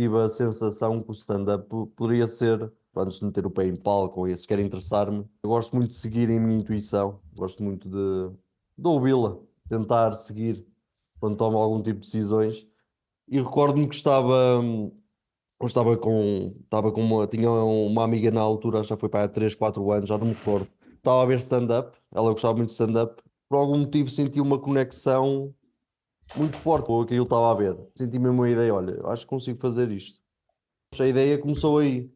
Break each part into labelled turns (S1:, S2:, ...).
S1: tive a sensação que o stand-up poderia ser, antes de meter o pé em palco ou isso, quer interessar-me. Eu gosto muito de seguir a minha intuição, gosto muito de ouvi-la, tentar seguir quando tomo algum tipo de decisões. E recordo-me que estava com tinha uma amiga na altura, já foi para há 3 4 anos, já não me recordo. Estava a ver stand-up, ela gostava muito de stand-up, por algum motivo senti uma conexão muito forte com aquilo que eu estava a ver. Senti mesmo uma ideia, olha, eu acho que consigo fazer isto. A ideia começou aí.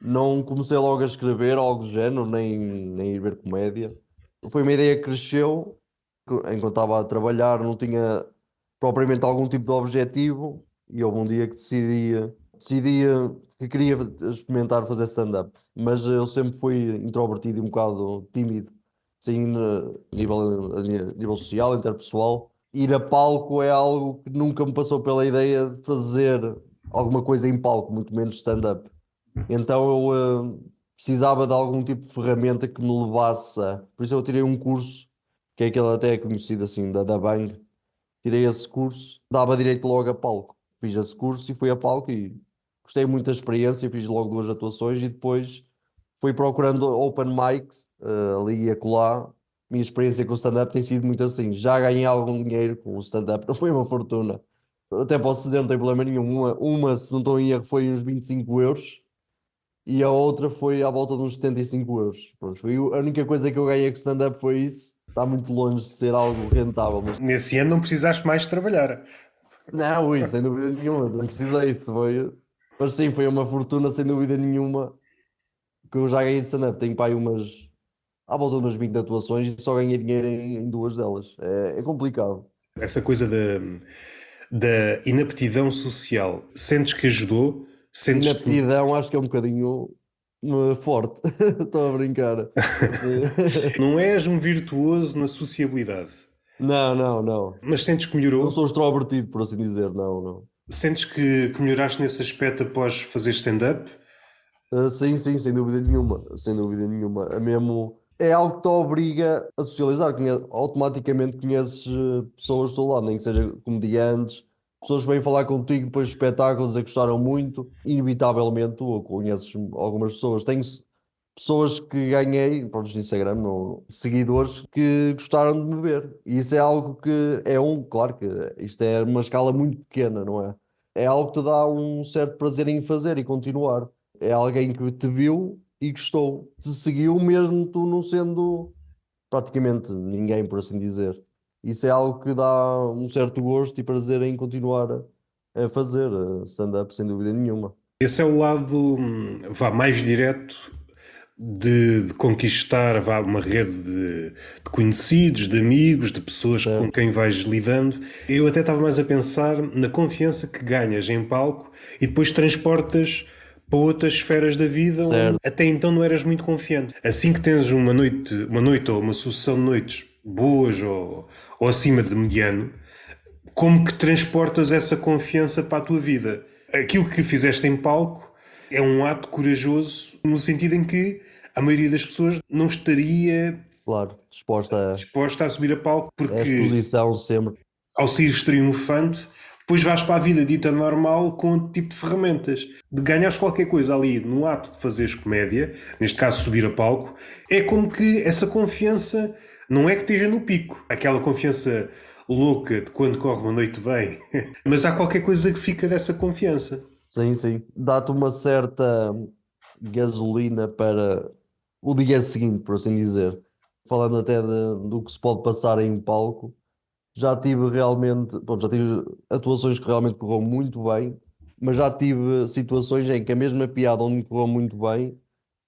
S1: Não comecei logo a escrever algo do género, nem ir ver comédia. Foi uma ideia que cresceu enquanto estava a trabalhar, não tinha propriamente algum tipo de objetivo e houve um dia que decidi que queria experimentar fazer stand-up. Mas eu sempre fui introvertido e um bocado tímido, assim, a nível social, interpessoal. Ir a palco é algo que nunca me passou pela ideia de fazer alguma coisa em palco, muito menos stand-up. Então eu precisava de algum tipo de ferramenta que me levasse a. Por isso eu tirei um curso, que é aquele até conhecido assim, da Bang. Tirei esse curso, dava direito logo a palco. Fiz esse curso e fui a palco e gostei muito da experiência. Fiz logo 2 atuações e depois fui procurando open mics, ali e acolá. Minha experiência com o stand-up tem sido muito assim. Já ganhei algum dinheiro com o stand-up, não foi uma fortuna. Até posso dizer, não tem problema nenhum. Se não estou em erro, foi uns 25 euros e a outra foi à volta de uns 75 euros. Pronto, foi a única coisa que eu ganhei com stand-up foi isso. Está muito longe de ser algo rentável, mas
S2: Nesse ano não precisaste mais trabalhar.
S1: não, isso, sem dúvida nenhuma, não precisei isso. Mas sim, foi uma fortuna, sem dúvida nenhuma, que eu já ganhei de stand-up. Tenho para aí à volta de umas 20 atuações e só ganhei dinheiro em 2 delas. É complicado.
S2: Essa coisa da inaptidão social, sentes que ajudou? Sentes-te.
S1: Inaptidão, acho que é um bocadinho forte. Estou a brincar.
S2: Não és um virtuoso na sociabilidade,
S1: Não, não, não.
S2: mas sentes que
S1: Não
S2: melhorou?
S1: sou extrovertido, por assim dizer, não, não.
S2: Sentes que melhoraste nesse aspecto após fazer stand-up?
S1: Sim, sim, sem dúvida nenhuma, sem dúvida nenhuma. É algo que te obriga a socializar, automaticamente conheces pessoas do teu lado, nem que seja comediantes, pessoas que vêm falar contigo depois dos espetáculos a gostaram muito, inevitavelmente tu conheces algumas pessoas. Tenho pessoas que ganhei, pronto, no Instagram, seguidores que gostaram de me ver. E isso é algo que claro que isto é uma escala muito pequena, não é? É algo que te dá um certo prazer em fazer e continuar. É alguém que te viu e gostou, te seguiu mesmo tu não sendo praticamente ninguém, por assim dizer. Isso é algo que dá um certo gosto e prazer em continuar a fazer stand-up, sem dúvida nenhuma.
S2: Esse é o lado, vá, mais direto de conquistar, vá, uma rede de conhecidos, de amigos, de pessoas com
S1: Certo,
S2: quem vais lidando. Eu até estava mais a pensar na confiança que ganhas em palco e depois transportas para outras esferas da vida onde
S1: certo.
S2: até então não eras muito confiante. Assim que tens uma noite ou uma sucessão de noites boas ou acima de mediano, como que transportas essa confiança para a tua vida? Aquilo que fizeste em palco é um ato corajoso no sentido em que a maioria das pessoas não estaria
S1: Claro, disposta
S2: disposta a subir a palco
S1: a
S2: porque
S1: exposição sempre.
S2: ao saíres triunfante, depois vais para a vida dita normal com outro tipo de ferramentas. De ganhares qualquer coisa ali no ato de fazeres comédia, neste caso subir a palco, é como que essa confiança não é que esteja no pico. Aquela confiança louca de quando corre uma noite bem. Mas há qualquer coisa que fica dessa confiança.
S1: Sim, sim. Dá-te uma certa gasolina para o dia seguinte, por assim dizer. Falando até do que se pode passar em palco, já tive realmente, bom, já tive atuações que realmente correram muito bem, mas já tive situações em que a mesma piada onde me correu muito bem,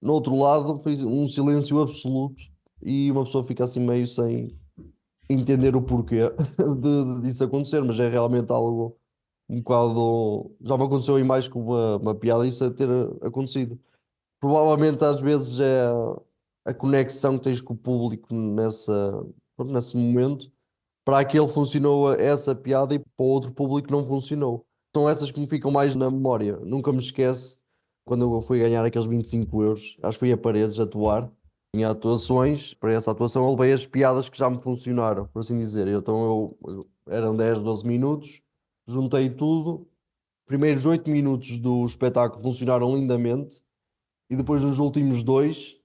S1: no outro lado fiz um silêncio absoluto e uma pessoa fica assim meio sem entender o porquê disso acontecer, mas é realmente algo um bocado. Já me aconteceu em mais que uma piada isso a ter acontecido. Provavelmente às vezes é a conexão que tens com o público pronto, nesse momento. Para aquele funcionou essa piada e para o outro público não funcionou. São essas que me ficam mais na memória. Nunca me esquece quando eu fui ganhar aqueles 25 euros. Acho que fui a Paredes atuar. Tinha atuações. Para essa atuação eu levei as piadas que já me funcionaram, por assim dizer. Então eram 10 12 minutos. Juntei tudo primeiros 8 minutos do espetáculo funcionaram lindamente e depois nos últimos dois,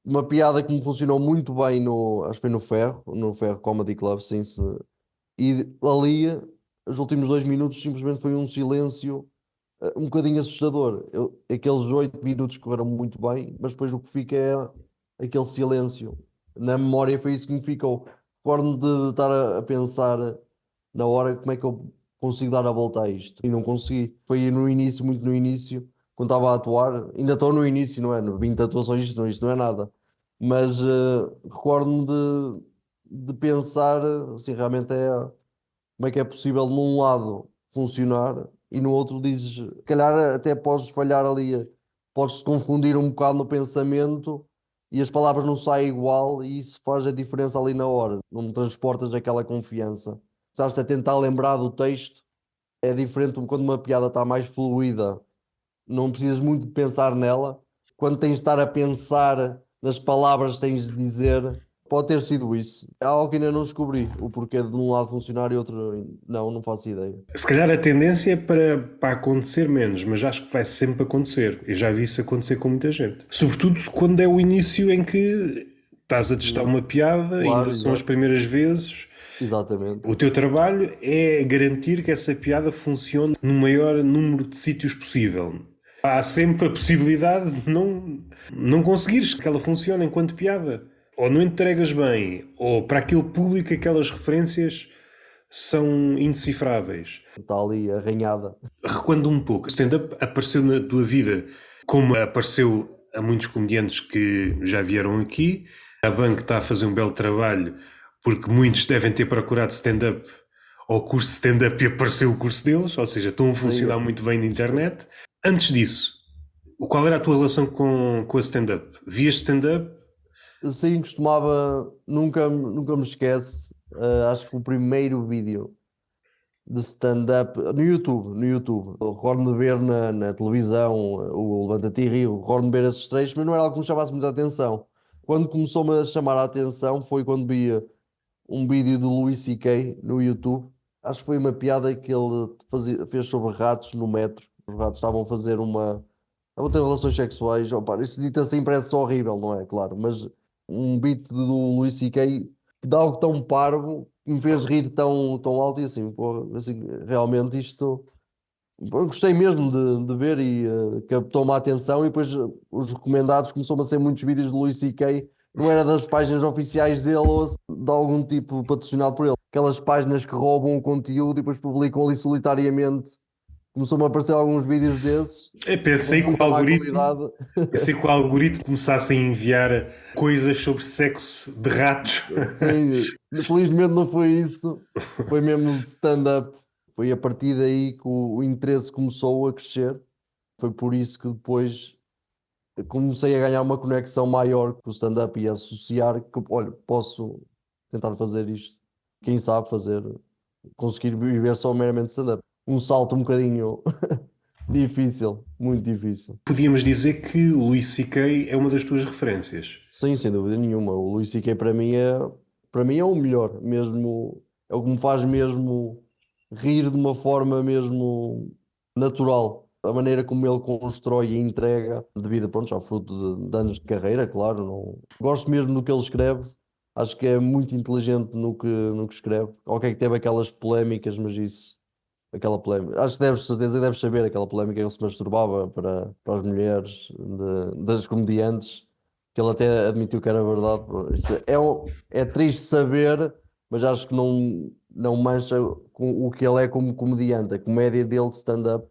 S1: uma piada que me funcionou muito bem acho que foi no Ferro Comedy Club, sim, e ali, os últimos 2 minutos simplesmente foi um silêncio um bocadinho assustador. Aqueles 8 minutos correram muito bem, mas depois o que fica é aquele silêncio. Na memória foi isso que me ficou. Recordo-me de estar a pensar na hora como é que eu consigo dar a volta a isto. E não consegui. Foi no início, muito no início, quando estava a atuar. Ainda estou no início, não é? No 20 atuações, isto não é nada. Mas recordo-me de pensar, assim, realmente como é que é possível num lado funcionar e no outro dizes, se calhar até podes falhar ali, podes te confundir um bocado no pensamento e as palavras não saem igual e isso faz a diferença ali na hora, não transportas aquela confiança. Estás a tentar lembrar do texto, é diferente quando uma piada está mais fluida, não precisas muito de pensar nela. Quando tens de estar a pensar nas palavras que tens de dizer, pode ter sido isso. É algo que ainda não descobri, o porquê de um lado funcionar e outro não faço ideia.
S2: Se calhar a tendência é para acontecer menos, mas acho que vai sempre acontecer. Eu já vi isso acontecer com muita gente. Sobretudo quando é o início em que estás a testar uma piada, ainda
S1: Claro,
S2: são as
S1: exato.
S2: primeiras vezes.
S1: Exatamente.
S2: O teu trabalho é garantir que essa piada funcione no maior número de sítios possível. Há sempre a possibilidade de não conseguires que ela funcione enquanto piada. Ou não entregas bem, ou para aquele público aquelas referências são indecifráveis.
S1: Está ali arranhada.
S2: Recuando um pouco, o stand-up apareceu na tua vida como apareceu a muitos comediantes que já vieram aqui. A Bank está a fazer um belo trabalho porque muitos devem ter procurado stand-up ou curso de stand-up e apareceu o curso deles, ou seja, estão a
S1: Sim,
S2: funcionar muito bem na internet. Antes disso, qual era a tua relação com a stand-up? Vias stand-up?
S1: sim, costumava, nunca me esquece, acho que o primeiro vídeo de stand-up no YouTube. Eu recordo-me de ver na televisão o Levanta-te e Rio, recordo-me de ver esses trechos, mas não era algo que me chamasse muita atenção. Quando começou-me a chamar a atenção foi quando via um vídeo do Louis C.K. no YouTube. Acho que foi uma piada que ele fez sobre ratos no metro. Os ratos estavam a fazer uma. Estavam a ter relações sexuais. Opa, isto dito assim parece horrível, não é? Claro, mas um beat do Louis C.K. de algo tão parvo que me fez rir tão alto e assim, porra, assim, realmente isto. Eu gostei mesmo de ver e captou-me a atenção e depois os recomendados começou-me a ser muitos vídeos de Louis C.K. Não era das páginas oficiais dele ou de algum tipo patrocinado por ele. Aquelas páginas que roubam o conteúdo e depois publicam ali solitariamente. Começou-me a aparecer alguns vídeos desses
S2: Eu
S1: com
S2: pensei que o
S1: muita má
S2: algoritmo,
S1: qualidade.
S2: pensei que o algoritmo começasse a enviar coisas sobre sexo de ratos.
S1: Sim, felizmente não foi isso. Foi mesmo stand-up. Foi a partir daí que o interesse começou a crescer. Foi por isso que depois comecei a ganhar uma conexão maior com o stand-up e a associar que, olha, posso tentar fazer isto. Quem sabe fazer, conseguir viver só meramente stand-up. Um salto um bocadinho difícil, muito difícil.
S2: Podíamos dizer que o Louis C.K. é uma das tuas referências.
S1: Sim, sem dúvida nenhuma. O Luís C.K. Para mim é o melhor, mesmo, é o que me faz mesmo rir de uma forma mesmo natural. A maneira como ele constrói e entrega devido, pronto, ao fruto de anos de carreira, claro. Não... Gosto mesmo do que ele escreve. Acho que é muito inteligente no que escreve. Ok, que teve aquelas polémicas, mas isso, aquela polémica. Acho que deves saber aquela polémica que ele se masturbava para as mulheres das comediantes, que ele até admitiu que era verdade. Pô, isso é triste saber, mas acho que não mancha com o que ele é como comediante. A comédia dele de stand-up.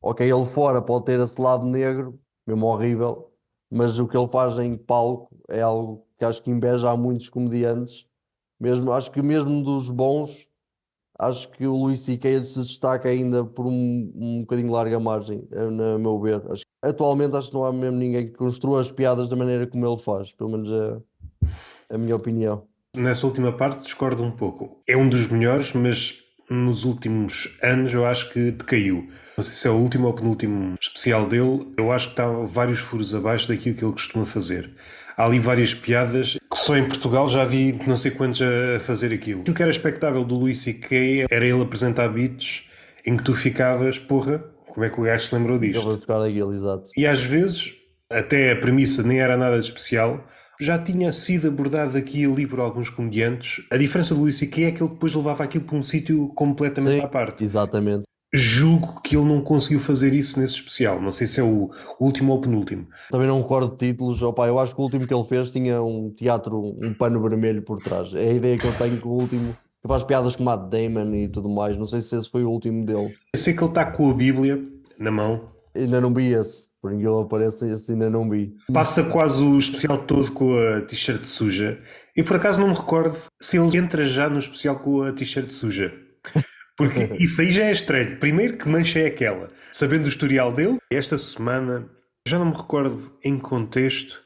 S1: Ok, ele fora pode ter esse lado negro, mesmo horrível, mas o que ele faz em palco é algo que acho que inveja a muitos comediantes. Mesmo, acho que mesmo dos bons, acho que o Luís C.K. se destaca ainda por um bocadinho larga margem, no meu ver. Atualmente acho que não há mesmo ninguém que construa as piadas da maneira como ele faz, pelo menos é a minha opinião.
S2: Nessa última parte discordo um pouco. É um dos melhores, mas nos últimos anos eu acho que decaiu. Não sei se é o último ou penúltimo especial dele, eu acho que está vários furos abaixo daquilo que ele costuma fazer. Há ali várias piadas que só em Portugal já vi não sei quantos a fazer aquilo. Aquilo que era expectável do Louis C.K. era ele apresentar beats em que tu ficavas, porra, como é que o gajo se lembrou
S1: Eu
S2: disto?
S1: vou buscar aquilo, exato.
S2: E às vezes, até a premissa nem era nada de especial, já tinha sido abordado aqui e ali por alguns comediantes. A diferença do Luís C.K. é que ele depois levava aquilo para um sítio completamente à
S1: Sim,
S2: parte.
S1: exatamente.
S2: Julgo que ele não conseguiu fazer isso nesse especial. Não sei se é o último ou o penúltimo.
S1: Também não recordo de títulos. Opa, eu acho que o último que ele fez tinha um teatro, um pano vermelho por trás. É a ideia que eu tenho que o último, que faz piadas com Matt Damon e tudo mais. Não sei se esse foi o último dele.
S2: Eu sei que ele está com a Bíblia na mão.
S1: Ainda não vi esse. Por incrível que pareça, esse ainda não vi.
S2: Passa quase o especial todo com a t-shirt suja. E por acaso não me recordo se ele entra já no especial com a t-shirt suja. Porque isso aí já é estranho. Primeiro, que mancha é aquela? Sabendo o historial dele, esta semana, já não me recordo em que contexto,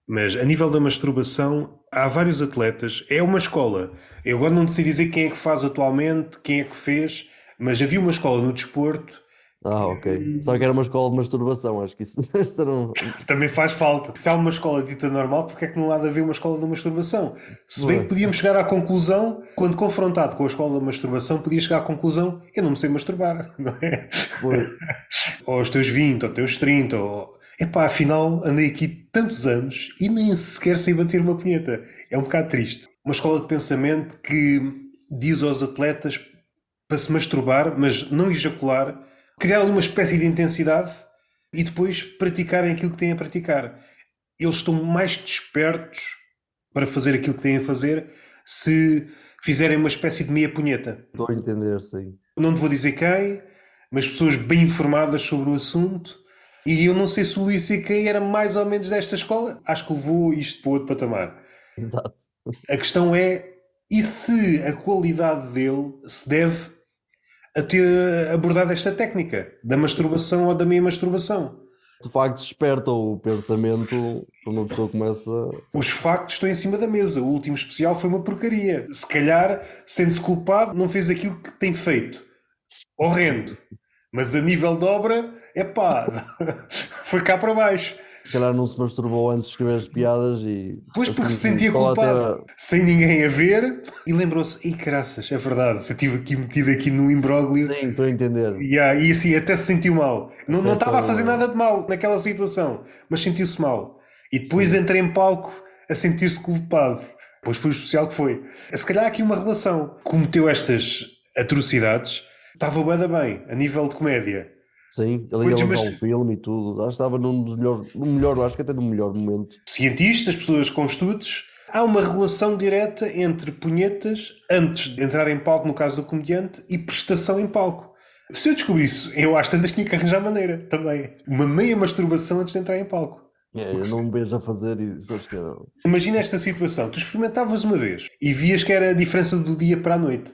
S2: mas a nível da masturbação, há vários atletas. É uma escola. Eu agora não sei dizer quem é que faz atualmente, quem é que fez, mas havia uma escola no desporto.
S1: Ah, ok. Só que era uma escola de masturbação. Acho que isso não.
S2: Também faz falta. Se há uma escola dita normal, porque é que não há de haver uma escola da masturbação? Se bem que podíamos chegar à conclusão, quando confrontado com a escola da masturbação, podia chegar à conclusão: eu não me sei masturbar, não é?
S1: Foi.
S2: Ou aos teus 20, ou aos teus 30, ou. Epá, afinal andei aqui tantos anos e nem sequer sei bater uma punheta. É um bocado triste. Uma escola de pensamento que diz aos atletas para se masturbar, mas não ejacular, criar ali uma espécie de intensidade e depois praticarem aquilo que têm a praticar. Eles estão mais despertos para fazer aquilo que têm a fazer se fizerem uma espécie de meia punheta.
S1: Estou a entender, sim.
S2: Não te vou dizer quem, mas pessoas bem informadas sobre o assunto. E eu não sei se o Luís C.K. era mais ou menos desta escola. Acho que levou isto para outro patamar.
S1: Exato.
S2: A questão é, e se a qualidade dele se deve a ter abordado esta técnica da masturbação ou da meia masturbação?
S1: De facto, desperta o pensamento quando uma pessoa começa.
S2: Os factos estão em cima da mesa. O último especial foi uma porcaria. Se calhar, sendo-se culpado, não fez aquilo que tem feito. Horrendo. Mas a nível de obra, epá, foi cá para baixo.
S1: Se calhar não se masturbou antes de escrever as piadas e.
S2: Pois porque
S1: assim,
S2: se sentia
S1: só a
S2: culpado, sem ninguém a ver, e lembrou-se, ei caraças, é verdade, eu estive aqui metido aqui no imbróglio.
S1: Sim, estou a entender.
S2: E assim até se sentiu mal. Não estava a
S1: Afeta
S2: fazer
S1: o-
S2: nada de mal naquela situação, mas sentiu-se mal. E depois entrei em palco a sentir-se culpado. Depois foi o especial que foi. Se calhar há aqui uma relação. Cometeu estas atrocidades, estava bué da bem, a nível de comédia.
S1: Sim, ele
S2: Foi
S1: ia lançar
S2: desmas-
S1: um filme e tudo. Acho que estava num dos melhores, no melhor, acho que até no melhor momento.
S2: Cientistas, pessoas com estudos, há uma relação direta entre punhetas antes de entrar em palco, no caso do comediante, e prestação em palco. Se eu descobrisse, eu às tantas tinha que arranjar maneira também. Uma meia masturbação antes de entrar em palco.
S1: É, eu não me vejo a fazer isso. Acho que não.
S2: Imagina esta situação, tu experimentavas uma vez e vias que era a diferença do dia para a noite.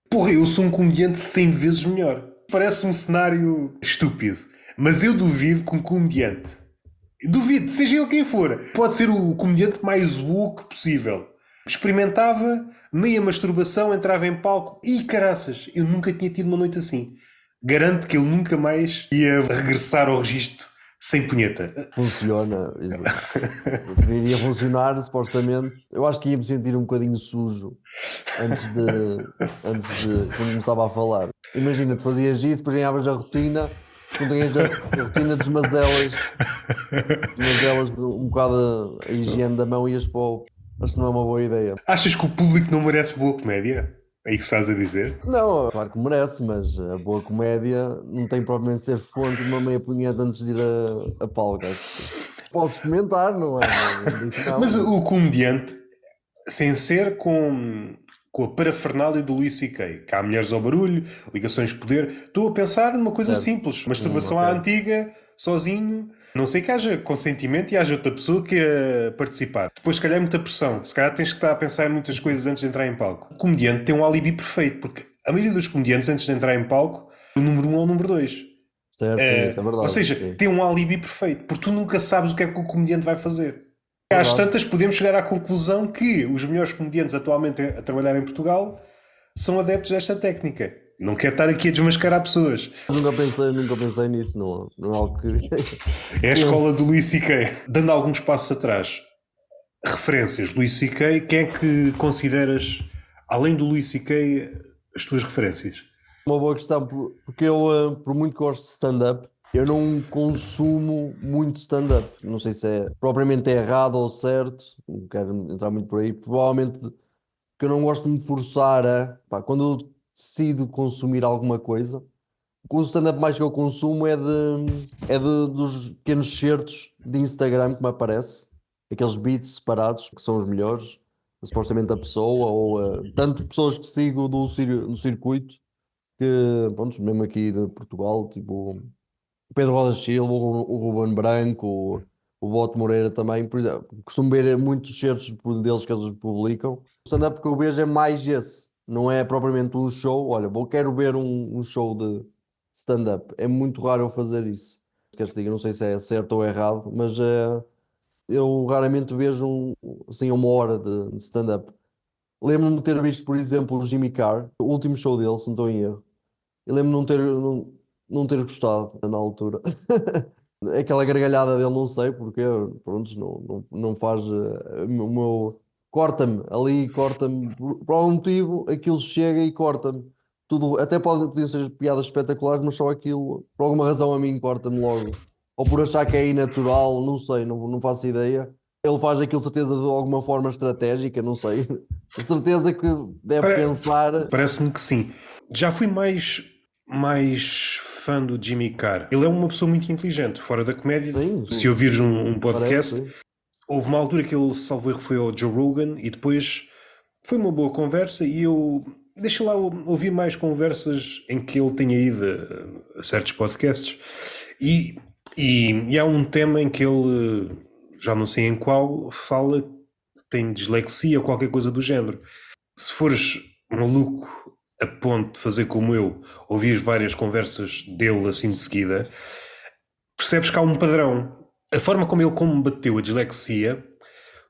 S2: Porra, eu sou um comediante 100 vezes melhor. Parece um cenário estúpido, mas eu duvido que um comediante, duvido, seja ele quem for, pode ser o comediante mais woke possível. Experimentava, meia masturbação, entrava em palco e caraças, eu nunca tinha tido uma noite assim. Garanto que ele nunca mais ia regressar ao registro sem punheta.
S1: Funciona. Iria funcionar, supostamente. Eu acho que ia me sentir um bocadinho sujo antes de quando começava a falar. Imagina, tu fazias isso, depois ganhavas a rotina, quando ganhas a rotina desmazelas um bocado a higiene da mão e ias para o. Acho que não é uma boa ideia.
S2: Achas que o público não merece boa comédia? É isso que estás a dizer?
S1: Não, claro que merece, mas a boa comédia não tem propriamente de ser fonte de uma meia punheta antes de ir a palco. Acho que posso experimentar, não é? Não digo que não.
S2: Mas o comediante, sem ser com a parafernália do Luís C.K., que há mulheres ao barulho, ligações de poder, estou a pensar numa coisa
S1: Certo.
S2: simples, masturbação
S1: Ok.
S2: à antiga, sozinho, não sei que haja consentimento e haja outra pessoa que queira participar. Depois, se calhar, é muita pressão, se calhar tens que estar a pensar em muitas coisas antes de entrar em palco. O comediante tem um alibi perfeito, porque a maioria dos comediantes, antes de entrar em palco, o número 1 ou o número 2.
S1: Certo, sim, isso é verdade.
S2: Ou seja,
S1: sim.
S2: tem um alibi perfeito, porque tu nunca sabes o que é que o comediante vai fazer. Às
S1: Verdade.
S2: tantas, podemos chegar à conclusão que os melhores comediantes atualmente a trabalhar em Portugal são adeptos desta técnica. Não quero estar aqui a desmascarar pessoas.
S1: Nunca pensei nisso, não é algo que.
S2: É a escola do Luís C.K. Dando alguns passos atrás, referências. Luís C.K., quem é que consideras, além do Luís C.K., as tuas referências?
S1: Uma boa questão, porque eu, por muito que gosto de stand-up, eu não consumo muito stand-up. Não sei se é propriamente errado ou certo, não quero entrar muito por aí. Provavelmente que eu não gosto de me forçar pá, quando eu decido consumir alguma coisa, o stand-up mais que eu consumo dos pequenos certos de Instagram que me aparece, aqueles beats separados que são os melhores, supostamente da pessoa, ou tanto pessoas que sigo do circuito, que, pronto, mesmo aqui de Portugal, tipo o Pedro Roda Silva, o Ruben Branco, o Boto Moreira também, por exemplo, costumo ver muitos certos deles que eles publicam. O stand-up que eu vejo é mais esse, não é propriamente um show. Olha, quero ver um show de stand-up. É muito raro eu fazer isso. Queres que diga, não sei se é certo ou errado, mas eu raramente vejo assim, uma hora de stand-up. Lembro-me de ter visto, por exemplo, o Jimmy Carr, o último show dele, se não estou em erro. Eu lembro de não ter gostado na altura. Aquela gargalhada dele, não sei porque, pronto, não faz o meu. Corta-me ali, corta-me. Por algum motivo, aquilo chega e corta-me. Tudo, até podiam ser piadas espetaculares, mas só aquilo, por alguma razão, a mim corta-me logo. Ou por achar que é inatural, não sei, não faço ideia. Ele faz aquilo, certeza, de alguma forma estratégica, não sei. De certeza que deve
S2: Pare-
S1: pensar.
S2: Parece-me que sim. Já fui mais fã do Jimmy Carr. Ele é uma pessoa muito inteligente, fora da comédia.
S1: Sim,
S2: Se ouvires um
S1: parece,
S2: podcast,
S1: sim.
S2: houve uma altura que ele, salvo erro, foi ao Joe Rogan e depois foi uma boa conversa e eu deixa lá ouvir mais conversas em que ele tenha ido a certos podcasts e, e há um tema em que ele, já não sei em qual, fala que tem dislexia ou qualquer coisa do género. Se fores maluco a ponto de fazer como eu, ouvir várias conversas dele assim de seguida, percebes que há um padrão. A forma como ele combateu a dislexia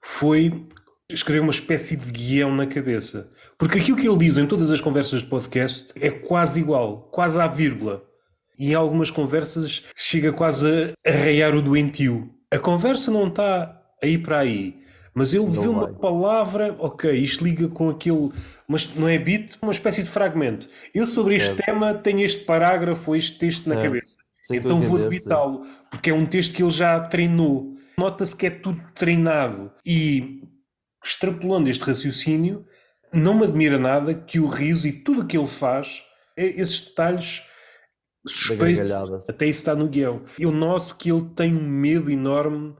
S2: foi escrever uma espécie de guião na cabeça. Porque aquilo que ele diz em todas as conversas de podcast é quase igual, quase à vírgula. E em algumas conversas chega quase a arraiar o doentio. A conversa não está aí para aí, mas ele vê
S1: Não
S2: uma
S1: vai.
S2: palavra, ok, isto liga com aquele, mas não é beat, uma espécie de fragmento. Eu sobre este
S1: Certo,
S2: tema tenho este parágrafo ou este texto na
S1: certo.
S2: cabeça.
S1: Sim, estou a
S2: Então vou
S1: entender, sim.
S2: debitá-lo, porque é um texto que ele já treinou. Nota-se que é tudo treinado. E extrapolando este raciocínio, não me admira nada que o riso e tudo o que ele faz, esses detalhes
S1: Da
S2: suspeitos,
S1: gargalhada.
S2: até isso está no guião. Eu noto que ele tem um medo enorme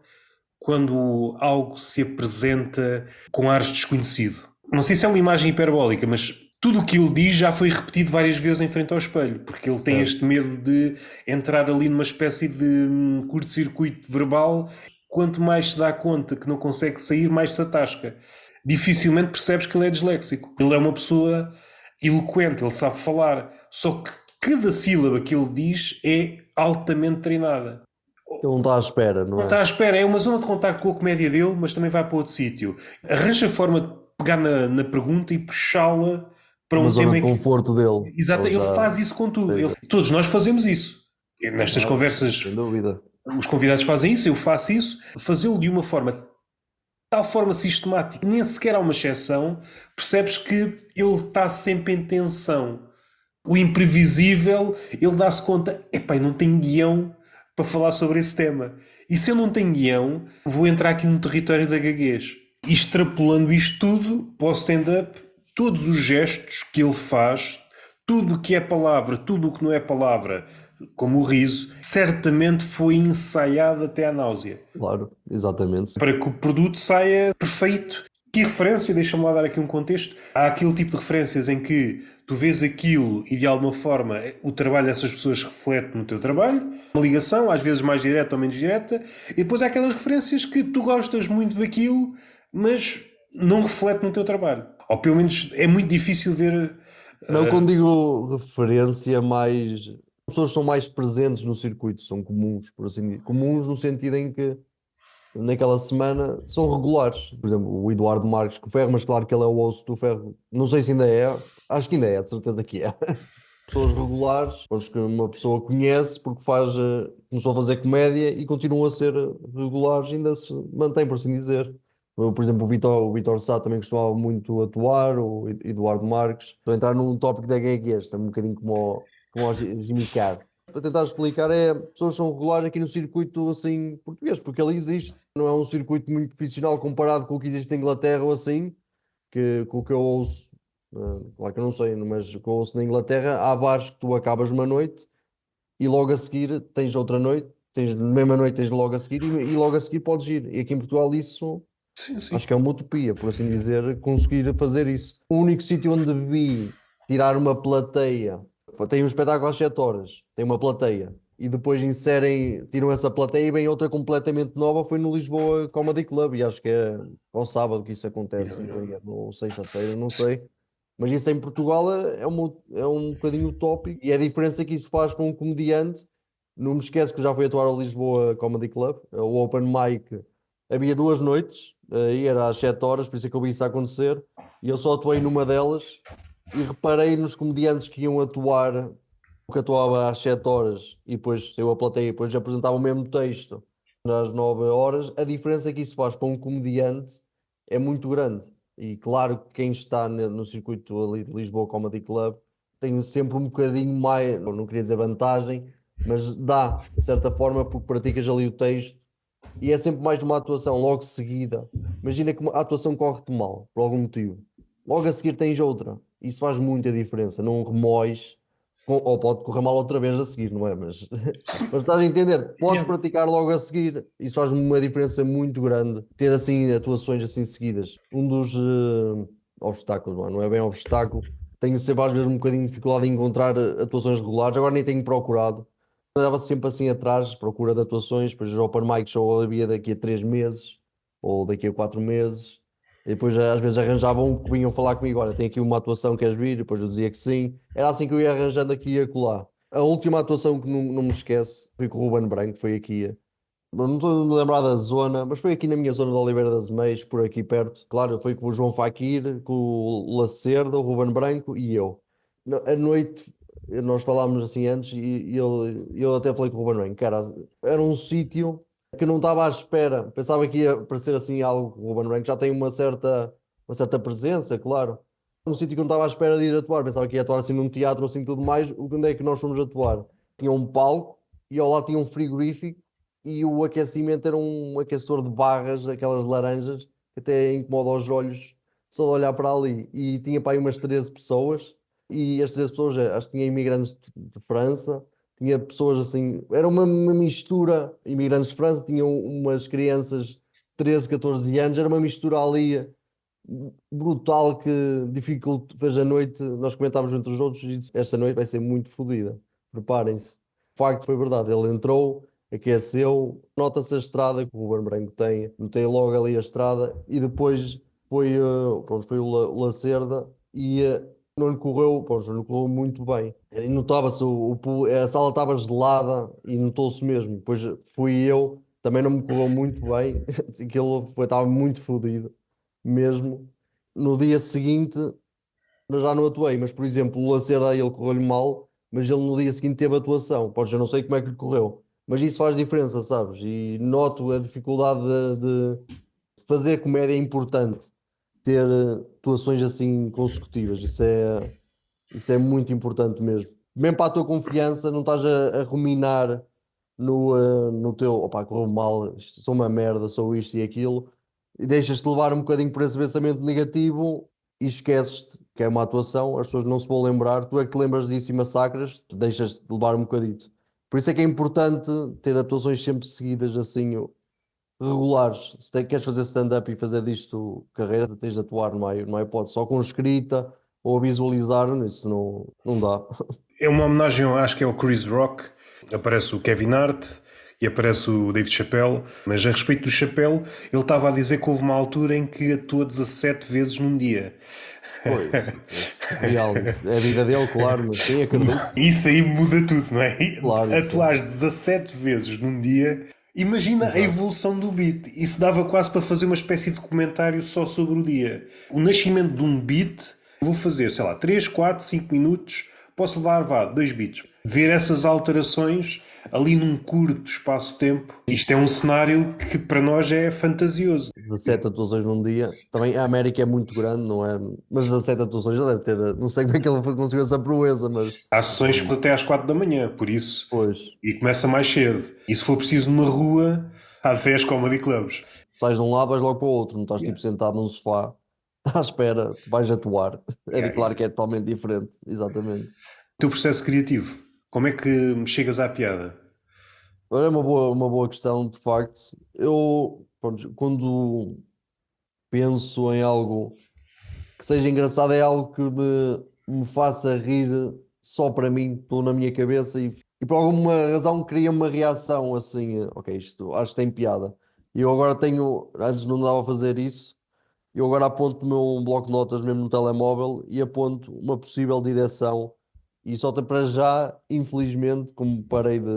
S2: quando algo se apresenta com ares desconhecido. Não sei se é uma imagem hiperbólica, mas tudo o que ele diz já foi repetido várias vezes em frente ao espelho, porque ele tem
S1: Certo.
S2: este medo de entrar ali numa espécie de curto-circuito verbal. Quanto mais se dá conta que não consegue sair, mais se atasca. Dificilmente percebes que ele é disléxico. Ele é uma pessoa eloquente, ele sabe falar, só que cada sílaba que ele diz é altamente treinada.
S1: Ele não está à espera, não
S2: Não está
S1: é?
S2: à espera, é uma zona de contacto com a comédia dele, mas também vai para outro sítio. Arranja a forma de pegar na pergunta e puxá-la para
S1: Uma
S2: um
S1: zona
S2: tema
S1: de
S2: em que.
S1: conforto dele.
S2: Exato,
S1: Ele
S2: ele
S1: já.
S2: faz isso com tudo.
S1: Seja,
S2: Todos nós fazemos isso. Nestas
S1: claro,
S2: conversas,
S1: sem dúvida.
S2: os convidados fazem isso, eu faço isso. Fazê-lo de uma forma, tal forma sistemática, nem sequer há uma exceção, percebes que ele está sempre em tensão. O imprevisível, ele dá-se conta, epá, eu não tenho guião para falar sobre esse tema. E se eu não tenho guião, vou entrar aqui no território da gaguez. E extrapolando isto tudo, para o stand-up, todos os gestos que ele faz, tudo o que é palavra, tudo o que não é palavra, como o riso, certamente foi ensaiado até à náusea
S1: Claro, exatamente.
S2: para que o produto saia perfeito. Que referência, deixa-me lá dar aqui um contexto. Há aquele tipo de referências em que tu vês aquilo e de alguma forma o trabalho dessas pessoas reflete no teu trabalho, uma ligação, às vezes mais direta ou menos direta, e depois há aquelas referências que tu gostas muito daquilo, mas não reflete no teu trabalho. Ou pelo menos é muito difícil ver.
S1: Não, quando digo referência, mais. As pessoas são mais presentes no circuito, são comuns, por assim dizer. Comuns no sentido em que naquela semana são regulares. Por exemplo, o Eduardo Marques com o Ferro, mas claro que ele é o osso do Ferro. Não sei se ainda é, acho que ainda é, de certeza que é. Pessoas regulares, pessoas que uma pessoa conhece porque começou a fazer comédia e continua a ser regulares, ainda se mantém, por assim dizer. Por exemplo, o Vitor Sá também costumava muito atuar, o Eduardo Marques. Estou a entrar num tópico da gueguês, é um bocadinho como o Jimmy Carr. Para tentar explicar, pessoas são regulares aqui no circuito assim português, porque ele existe. Não é um circuito muito profissional comparado com o que existe na Inglaterra ou assim, com o que eu ouço. Claro que eu não sei, mas o que eu ouço na Inglaterra, há bares que tu acabas uma noite e logo a seguir tens outra noite, tens na mesma noite tens logo a seguir e logo a seguir podes ir. E aqui em Portugal isso
S2: Sim, sim.
S1: acho que é uma utopia, por assim dizer, conseguir fazer isso. O único sítio onde vi tirar uma plateia, tem um espetáculo às 7 horas, tem uma plateia, e depois tiram essa plateia e vem outra completamente nova, foi no Lisboa Comedy Club, e acho que é ao sábado que isso acontece,
S2: Yeah,
S1: se não
S2: yeah.
S1: estou em erro, ou sexta-feira, não sei. Mas isso em Portugal é um bocadinho utópico, e a diferença que isso faz para um comediante, não me esqueço que já fui atuar ao Lisboa Comedy Club, o Open Mic. Havia 2 noites, e era às 7 horas, por isso é que eu vi isso acontecer. E eu só atuei numa delas e reparei nos comediantes que iam atuar, que atuava às 7 horas e depois saiu a plateia e depois apresentava o mesmo texto às 9 horas. A diferença que isso faz para um comediante é muito grande. E claro que quem está no circuito ali de Lisboa Comedy Club tem sempre um bocadinho mais, não queria dizer vantagem, mas dá, de certa forma, porque praticas ali o texto e é sempre mais uma atuação logo seguida. Imagina que a atuação corre-te mal, por algum motivo. Logo a seguir tens outra. Isso faz muita diferença. Não remoes, ou pode correr mal outra vez a seguir, não é? Mas, mas estás a entender? Podes
S2: Yeah.
S1: praticar logo a seguir. Isso faz uma diferença muito grande. Ter assim atuações assim seguidas. Um dos obstáculos, não é bem obstáculo. Tenho sempre às vezes um bocadinho de dificuldade em encontrar atuações regulares. Agora nem tenho procurado. Andava sempre assim atrás, procura de atuações, depois os Open Mic só havia daqui a 3 meses ou daqui a 4 meses, e depois às vezes arranjavam que vinham falar comigo: olha, tem aqui uma atuação, queres vir? Depois eu dizia que sim. Era assim que eu ia arranjando aqui e acolá. A última atuação que não me esquece foi com o Ruben Branco, foi aqui. Não estou a me lembrar da zona, mas foi aqui na minha zona de Oliveira das Meias, por aqui perto. Claro, foi com o João Faquir, com o Lacerda, o Ruben Branco e eu. A noite, nós falámos assim antes, e eu até falei com o Ruben Branco, cara, era um sítio que eu não estava à espera. Pensava que ia parecer assim algo. O Ruben Branco já tem uma certa presença, claro. Um sítio que eu não estava à espera de ir atuar. Pensava que ia atuar assim num teatro assim tudo mais. Onde é que nós fomos atuar? Tinha um palco e ao lado tinha um frigorífico e o aquecimento era um aquecedor de barras, aquelas laranjas, que até incomoda os olhos só de olhar para ali. E tinha para aí umas 13 pessoas, e as 13 pessoas, acho que tinha imigrantes de França, tinha pessoas assim, era uma mistura, imigrantes de França, tinham umas crianças de 13, 14 anos, era uma mistura ali brutal que fez a noite. Nós comentámos entre os outros e disse, esta noite vai ser muito fodida, preparem-se. De facto foi verdade, ele entrou, aqueceu, nota-se a estrada que o Ruben Branco tem, notei logo ali a estrada e depois pronto, foi o Lacerda e não lhe correu, pronto, não lhe correu muito bem. E notava-se, a sala estava gelada e notou-se mesmo. Depois fui eu, também não me correu muito bem, estava muito fodido mesmo. No dia seguinte eu já não atuei, mas por exemplo, o Lacerda ele correu-lhe mal, mas ele no dia seguinte teve atuação. Podes, eu não sei como é que lhe correu, mas isso faz diferença, sabes? E noto a dificuldade de fazer comédia é importante, ter atuações assim consecutivas. Isso é muito importante mesmo. Mesmo para a tua confiança, não estás a ruminar no teu, opá, correu mal, sou uma merda, sou isto e aquilo, e deixas-te levar um bocadinho por esse pensamento negativo e esqueces-te que é uma atuação, as pessoas não se vão lembrar, tu é que te lembras disso e massacras, deixas-te levar um bocadito. Por isso é que é importante ter atuações sempre seguidas assim, regulares. Se queres fazer stand-up e fazer disto carreira, tens de atuar, não é hipótese. Só com escrita ou a visualizar, isso não dá.
S2: É uma homenagem, acho que é o Chris Rock. Aparece o Kevin Hart e aparece o David Chappelle. Mas a respeito do Chappelle, ele estava a dizer que houve uma altura em que atua 17 vezes num dia.
S1: Pois, é surreal isso. É a vida dele, claro, mas sim, acredito.
S2: Isso aí muda tudo, não é?
S1: Claro, isso é.
S2: Atuares 17 vezes num dia. Imagina a
S1: Exato.
S2: evolução do beat. Isso dava quase para fazer uma espécie de documentário só sobre o dia. O nascimento de um beat, vou fazer, sei lá, 3, 4, 5 minutos, posso levar, 2 beats. Ver essas alterações, ali num curto espaço de tempo. Isto é um cenário que para nós é fantasioso.
S1: 17 atuações num dia. Também a América é muito grande, não é? Mas 17 atuações já deve ter. Não sei como é que ele conseguiu essa proeza, mas.
S2: Há sessões até às 4 da manhã, por isso.
S1: Pois,
S2: E começa mais cedo. E se for preciso numa rua, há 10 comedy clubs.
S1: sais de um lado, vais logo para o outro. Não estás
S2: Yeah.
S1: tipo sentado num sofá à espera, vais atuar. É de
S2: Yeah,
S1: claro que é totalmente diferente. Exatamente.
S2: o teu processo criativo, como é que chegas à piada?
S1: Agora é uma boa questão, de facto. Eu, pronto, quando penso em algo que seja engraçado, é algo que me faça rir só para mim, estou na minha cabeça e por alguma razão cria uma reação assim, ok, isto acho que tem piada. E eu agora tenho, antes não dava a fazer isso, eu agora aponto no meu bloco de notas mesmo no telemóvel e aponto uma possível direção e só tem para já, infelizmente, como parei de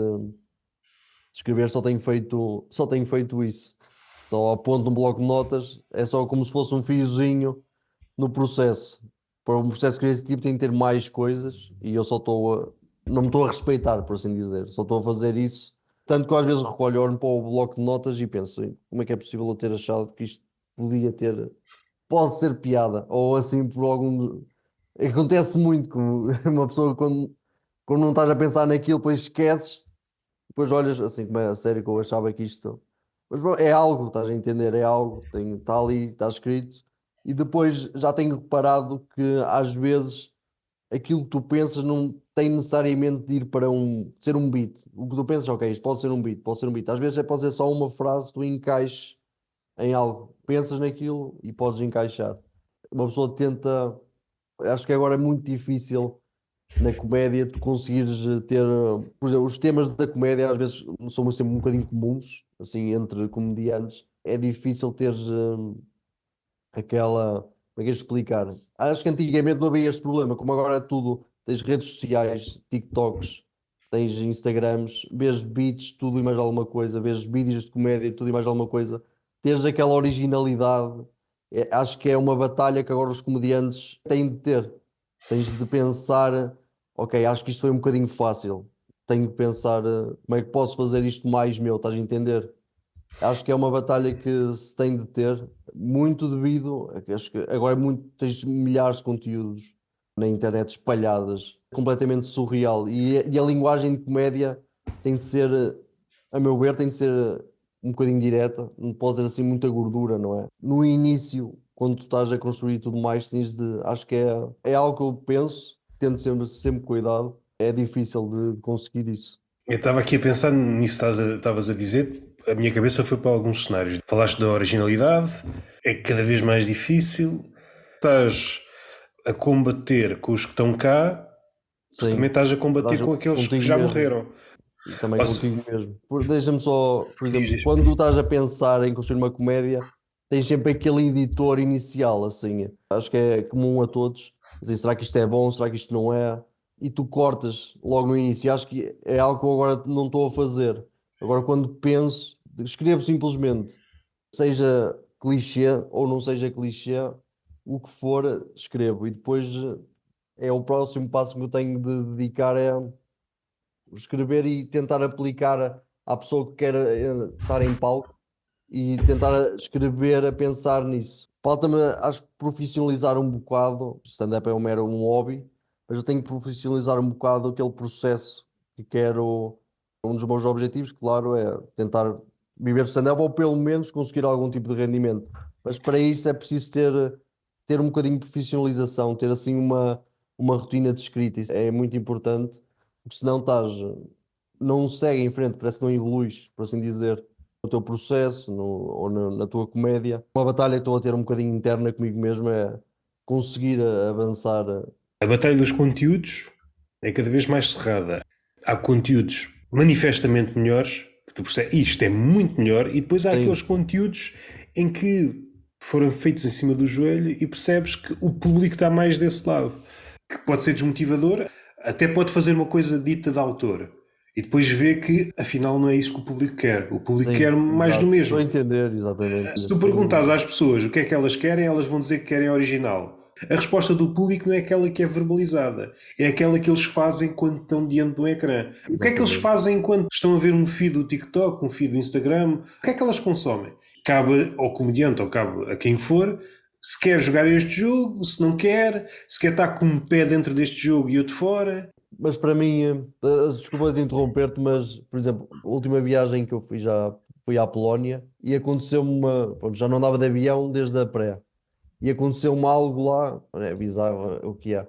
S1: escrever, só tenho feito isso. Só aponto no bloco de notas, é só como se fosse um fiozinho no processo. Para um processo criativo tem que ter mais coisas e eu só não me estou a respeitar, por assim dizer. Só estou a fazer isso. Tanto que eu às vezes recolho, olho para o bloco de notas e penso, "Ei, como é que é possível eu ter achado que isto podia ter, pode ser piada?" Ou assim por algum. Acontece muito com uma pessoa quando não estás a pensar naquilo, depois esqueces, depois olhas assim, como é a sério que eu achava que isto. Mas bom, é algo, estás a entender? É algo, está ali, está escrito. E depois já tenho reparado que às vezes aquilo que tu pensas não tem necessariamente de ir para ser um beat. O que tu pensas, ok, isto pode ser um beat, pode ser um beat. Às vezes pode ser só uma frase que tu encaixes em algo. Pensas naquilo e podes encaixar. Uma pessoa tenta. Acho que agora é muito difícil na comédia tu conseguires ter, por exemplo, os temas da comédia às vezes são sempre um bocadinho comuns, assim, entre comediantes. É difícil teres aquela, como é que é de explicar? Acho que antigamente não havia este problema, como agora é tudo, tens redes sociais, TikToks, tens Instagrams, vês beats, tudo e mais alguma coisa, vês vídeos de comédia, tudo e mais alguma coisa, teres aquela originalidade. Acho que é uma batalha que agora os comediantes têm de ter. Tens de pensar, ok, acho que isto foi um bocadinho fácil. Tenho de pensar, como é que posso fazer isto mais meu, estás a entender? Acho que é uma batalha que se tem de ter, muito devido, a que acho que agora tens milhares de conteúdos na internet espalhadas, completamente surreal. E a linguagem de comédia tem de ser, a meu ver, tem de ser um bocadinho direta, não pode ter assim muita gordura, não é? No início, quando tu estás a construir tudo mais, acho que é algo que eu penso, tendo sempre cuidado, é difícil de conseguir isso.
S2: Eu estava aqui a pensar nisso que estavas a dizer, a minha cabeça foi para alguns cenários. Falaste da originalidade, é cada vez mais difícil, estás a combater com os que estão cá, tu também
S1: Sim,
S2: estás a combater
S1: estás
S2: com aqueles que
S1: contigo
S2: já
S1: mesmo.
S2: morreram.
S1: E também
S2: Ou se-
S1: contigo mesmo. Deixa-me só, por
S2: Diz,
S1: exemplo,
S2: diz.
S1: quando tu estás a pensar em construir uma comédia, tens sempre aquele editor inicial, assim. Acho que é comum a todos. Dizer, será que isto é bom? Será que isto não é? E tu cortas logo no início. Acho que é algo que eu agora não estou a fazer. Agora, quando penso, escrevo simplesmente, seja clichê ou não seja clichê, o que for, escrevo. E depois é o próximo passo que eu tenho de dedicar escrever e tentar aplicar à pessoa que quer estar em palco e tentar escrever a pensar nisso. Falta-me, acho, que profissionalizar um bocado. Stand-up é um mero um hobby, mas eu tenho que profissionalizar um bocado aquele processo que quero. Um dos meus objetivos, claro, é tentar viver de stand-up ou pelo menos conseguir algum tipo de rendimento. Mas para isso é preciso ter um bocadinho de profissionalização, ter assim uma rotina de escrita. Isso é muito importante, porque senão não segue em frente, parece que não evoluís, por assim dizer, no teu processo ou na tua comédia. Uma batalha que estou a ter um bocadinho interna comigo mesmo é conseguir avançar.
S2: A batalha dos conteúdos é cada vez mais cerrada. Há conteúdos manifestamente melhores, que tu percebes, isto é muito melhor, e depois há aqueles
S1: Sim,
S2: conteúdos em que foram feitos em cima do joelho e percebes que o público está mais desse lado, que pode ser desmotivador, até pode fazer uma coisa dita de autor, e depois vê que afinal não é isso que o público quer. O público quer
S1: sim,
S2: mais do
S1: exato. Estou a
S2: mesmo.
S1: entender exatamente.
S2: Se tu perguntas às pessoas o que é que elas querem, elas vão dizer que querem original. A resposta do público não é aquela que é verbalizada, é aquela que eles fazem quando estão diante do ecrã. O que é que eles
S1: Exatamente.
S2: fazem quando estão a ver um feed do TikTok, um feed do Instagram? O que é que elas consomem? Cabe ao comediante ou cabe a quem for se quer jogar este jogo, se não quer, se quer estar com um pé dentro deste jogo e outro fora.
S1: Mas para mim, desculpa de interromper-te, mas, por exemplo, a última viagem que eu fiz já fui à Polónia e aconteceu-me pronto, já não andava de avião desde a pré. E aconteceu-me algo lá, é bizarro o que é.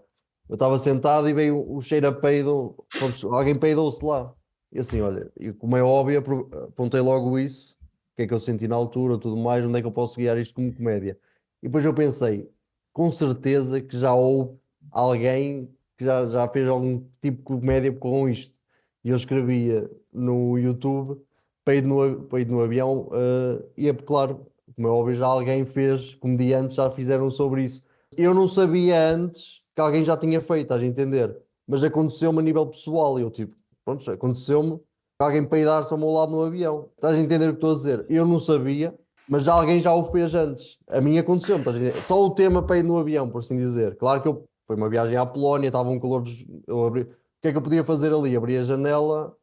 S1: Eu estava sentado e veio o cheiro a peido, pronto, alguém peidou-se lá. E assim, olha, e como é óbvio, apontei logo isso, o que é que eu senti na altura, tudo mais, onde é que eu posso guiar isto como comédia. E depois eu pensei, com certeza que já houve alguém que já fez algum tipo de comédia com isto. E eu escrevia no YouTube, peido no avião, e é claro, como é óbvio, já alguém fez, comediantes já fizeram sobre isso. Eu não sabia antes que alguém já tinha feito, estás a entender? Mas aconteceu-me a nível pessoal. E eu, tipo, pronto, aconteceu-me alguém peidar-se ao meu lado no avião. Estás a entender o que estou a dizer? Eu não sabia, mas já alguém já o fez antes. A mim aconteceu-me, estás a entender? Só o tema peido no avião, por assim dizer. Claro que foi uma viagem à Polónia, estava um calor. Eu abri, o que é que eu podia fazer ali? Abri a janela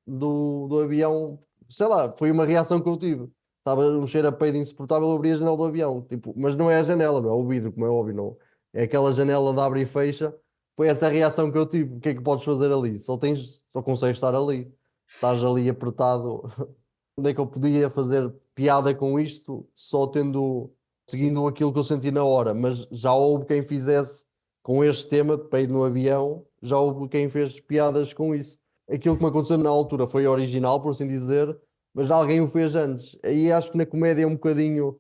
S1: do avião, sei lá, foi uma reação que eu tive. Estava um cheiro a peido insuportável, eu abri a janela do avião, tipo, mas não é a janela, não é o vidro, como é óbvio, não. É aquela janela de abre e fecha. Foi essa a reação que eu tive. O que é que podes fazer ali? Só consegues estar ali. Estás ali apertado. Onde é que eu podia fazer piada com isto, só seguindo aquilo que eu senti na hora, mas já houve quem fizesse com este tema de peido no avião, já houve quem fez piadas com isso. Aquilo que me aconteceu na altura foi original, por assim dizer, mas alguém o fez antes. Aí acho que na comédia é um bocadinho,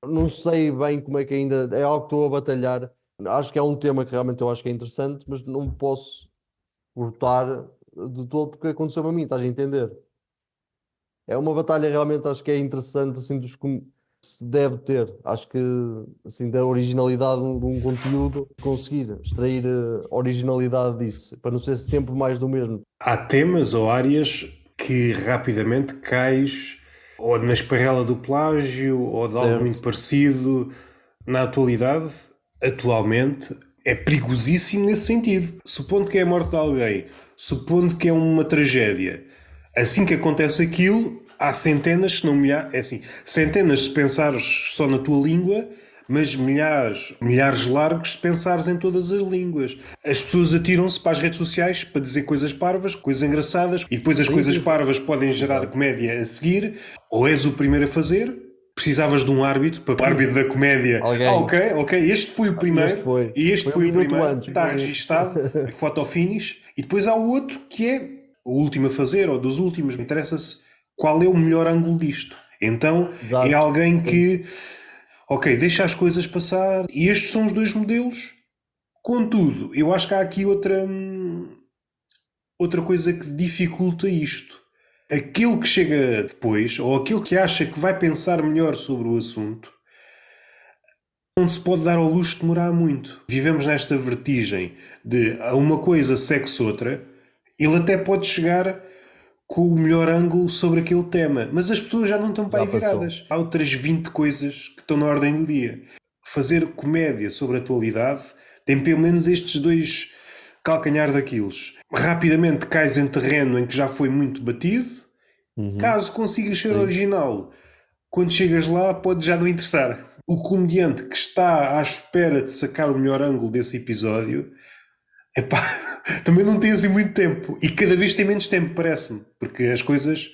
S1: não sei bem como é que ainda, é algo que estou a batalhar. Acho que é um tema que realmente eu acho que é interessante, mas não posso cortar de todo porque aconteceu a mim, estás a entender? É uma batalha realmente, acho que é interessante, assim, que se deve ter. Acho que, assim, da originalidade de um conteúdo, conseguir extrair originalidade disso, para não ser sempre mais do mesmo.
S2: Há temas ou áreas que rapidamente cais ou na esparrela do plágio ou de algo muito
S1: Certo?
S2: parecido. Na atualidade, atualmente, é perigosíssimo nesse sentido. Supondo que é a morte de alguém, supondo que é uma tragédia, assim que acontece aquilo, há centenas, se não milhares, é assim, centenas se pensares só na tua língua, mas milhares, milhares largos se pensares em todas as línguas. As pessoas atiram-se para as redes sociais para dizer coisas parvas, coisas engraçadas, e depois as
S1: Sim,
S2: coisas
S1: sim, sim.
S2: parvas podem gerar
S1: Exato.
S2: comédia a seguir, ou és o primeiro a fazer, precisavas de um árbitro, para o árbitro da comédia. Ah,
S1: Alguém.
S2: ok, ok, este foi o
S1: Este
S2: primeiro,
S1: foi.
S2: e este
S1: Foi um
S2: foi o
S1: minuto
S2: primeiro,
S1: antes.
S2: está
S1: Sim.
S2: registado, a foto finish, e depois há o outro que é o último a fazer, ou dos últimos, interessa-se qual é o melhor ângulo disto. Então é
S1: Exato.
S2: alguém
S1: Sim.
S2: que, ok, deixa as coisas passar, e estes são os dois modelos. Contudo, eu acho que há aqui outra coisa que dificulta isto. Aquele que chega depois, ou aquele que acha que vai pensar melhor sobre o assunto, não se pode dar ao luxo de demorar muito. Vivemos nesta vertigem de a uma coisa segue-se outra, ele até pode chegar com o melhor ângulo sobre aquele tema, mas as pessoas já não estão para
S1: Já
S2: aí
S1: passou.
S2: viradas. Há outras 20 coisas que estão na ordem do dia. Fazer comédia sobre a atualidade tem pelo menos estes dois calcanhar daquilos. Rapidamente cais em terreno em que já foi muito batido.
S1: Uhum.
S2: Caso consigas ser
S1: Sim.
S2: original, quando chegas lá pode já não interessar. O comediante que está à espera de sacar o melhor ângulo desse episódio, epá, também não tem assim muito tempo. E cada vez tem menos tempo, parece-me. Porque as coisas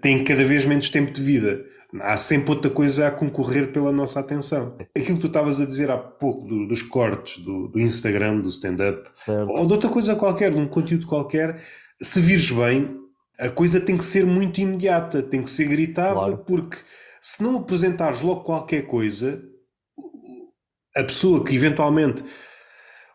S2: têm cada vez menos tempo de vida. Há sempre outra coisa a concorrer pela nossa atenção. Aquilo que tu estavas a dizer há pouco dos cortes do Instagram, do stand-up, ou
S1: Certo.
S2: de outra coisa qualquer, de um conteúdo qualquer, se vires bem, a coisa tem que ser muito imediata, tem que ser gritada,
S1: Claro.
S2: porque se não apresentares logo qualquer coisa, a pessoa que eventualmente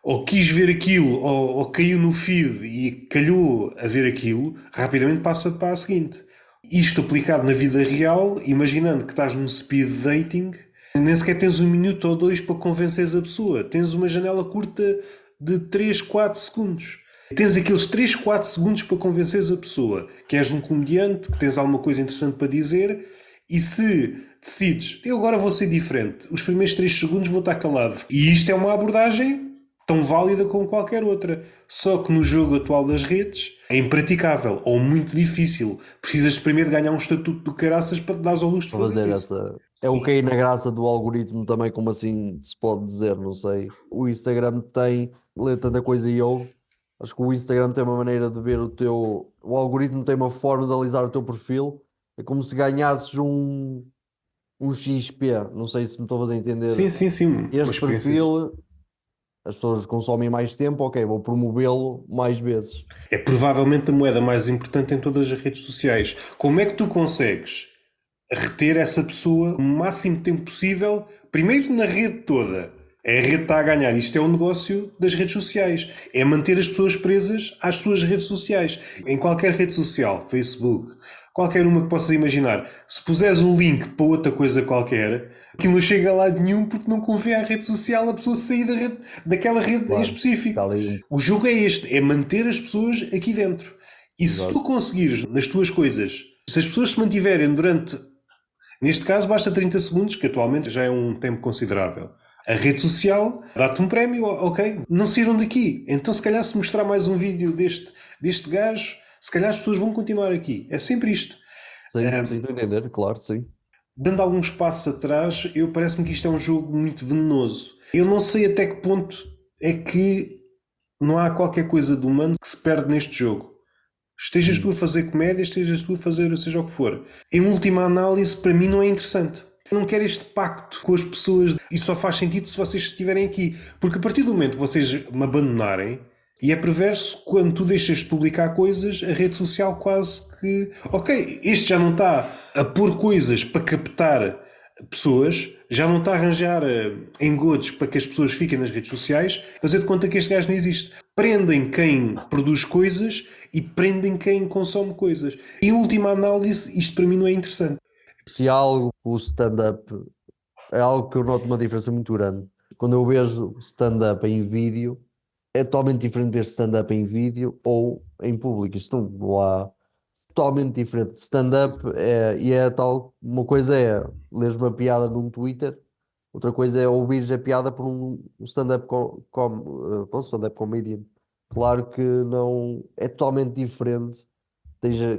S2: ou quis ver aquilo, ou caiu no feed e calhou a ver aquilo, rapidamente passa para a seguinte. Isto aplicado na vida real, imaginando que estás num speed dating, nem sequer tens um minuto ou dois para convenceres a pessoa. Tens uma janela curta de 3 4 segundos. Tens aqueles 3 4 segundos para convenceres a pessoa que és um comediante, que tens alguma coisa interessante para dizer E se decides, eu agora vou ser diferente, os primeiros 3 segundos vou estar calado. E isto é uma abordagem tão válida como qualquer outra. Só que no jogo atual das redes é impraticável ou muito difícil. Precisas de primeiro ganhar um estatuto do caraças para te dares ao luxo de
S1: Para
S2: fazer
S1: fazer
S2: isso.
S1: essa. É o cair na graça do algoritmo também, como assim se pode dizer, não sei. O Instagram tem, lê tanta coisa e eu. Acho que o Instagram tem uma maneira de ver o teu. O algoritmo tem uma forma de analisar o teu perfil. É como se ganhasses um XP. Não sei se me estou a fazer entender.
S2: Sim, sim, sim. Uma
S1: Este
S2: experiência.
S1: perfil, as pessoas consomem mais tempo, ok, vou promovê-lo mais vezes.
S2: É provavelmente a moeda mais importante em todas as redes sociais. Como é que tu consegues reter essa pessoa o máximo tempo possível, primeiro na rede toda? É a rede que está a ganhar. Isto é um negócio das redes sociais. É manter as pessoas presas às suas redes sociais. Em qualquer rede social, Facebook, qualquer uma que possas imaginar, se puseres um link para outra coisa qualquer, aquilo não chega a lado nenhum porque não convém à rede social a pessoa sair daquela rede em
S1: Claro, está
S2: específico.
S1: ali
S2: O jogo é este, é manter as pessoas aqui dentro. E se tu
S1: exato.
S2: conseguires nas tuas coisas, se as pessoas se mantiverem durante, neste caso basta 30 segundos, que atualmente já é um tempo considerável. A rede social dá-te um prémio, ok? Não saíram daqui. Então, se calhar, se mostrar mais um vídeo deste gajo, se calhar as pessoas vão continuar aqui. É sempre isto.
S1: Sim, sim, estou a entender, claro, sim.
S2: Dando alguns passos atrás, eu parece-me que isto é um jogo muito venenoso. Eu não sei até que ponto é que não há qualquer coisa de humano que se perde neste jogo. Estejas tu
S1: Hum.
S2: a fazer comédia, estejas tu a fazer seja o que for. Em última análise, para mim não é interessante. Eu não quero este pacto com as pessoas e só faz sentido se vocês estiverem aqui. Porque a partir do momento que vocês me abandonarem, e é perverso quando tu deixas de publicar coisas, a rede social quase que. Ok, este já não está a pôr coisas para captar pessoas, já não está a arranjar engodos para que as pessoas fiquem nas redes sociais, fazer de conta que este gajo não existe. Prendem quem produz coisas e prendem quem consome coisas. Em última análise, isto para mim não é interessante.
S1: Se há algo que o stand-up é algo que eu noto uma diferença muito grande. Quando eu vejo stand-up em vídeo, é totalmente diferente ver stand-up em vídeo ou em público. Isto não há totalmente diferente. Stand-up é, e é tal, uma coisa é leres uma piada num Twitter, outra coisa é ouvires a piada por um stand-up comedian. Claro que não é totalmente diferente.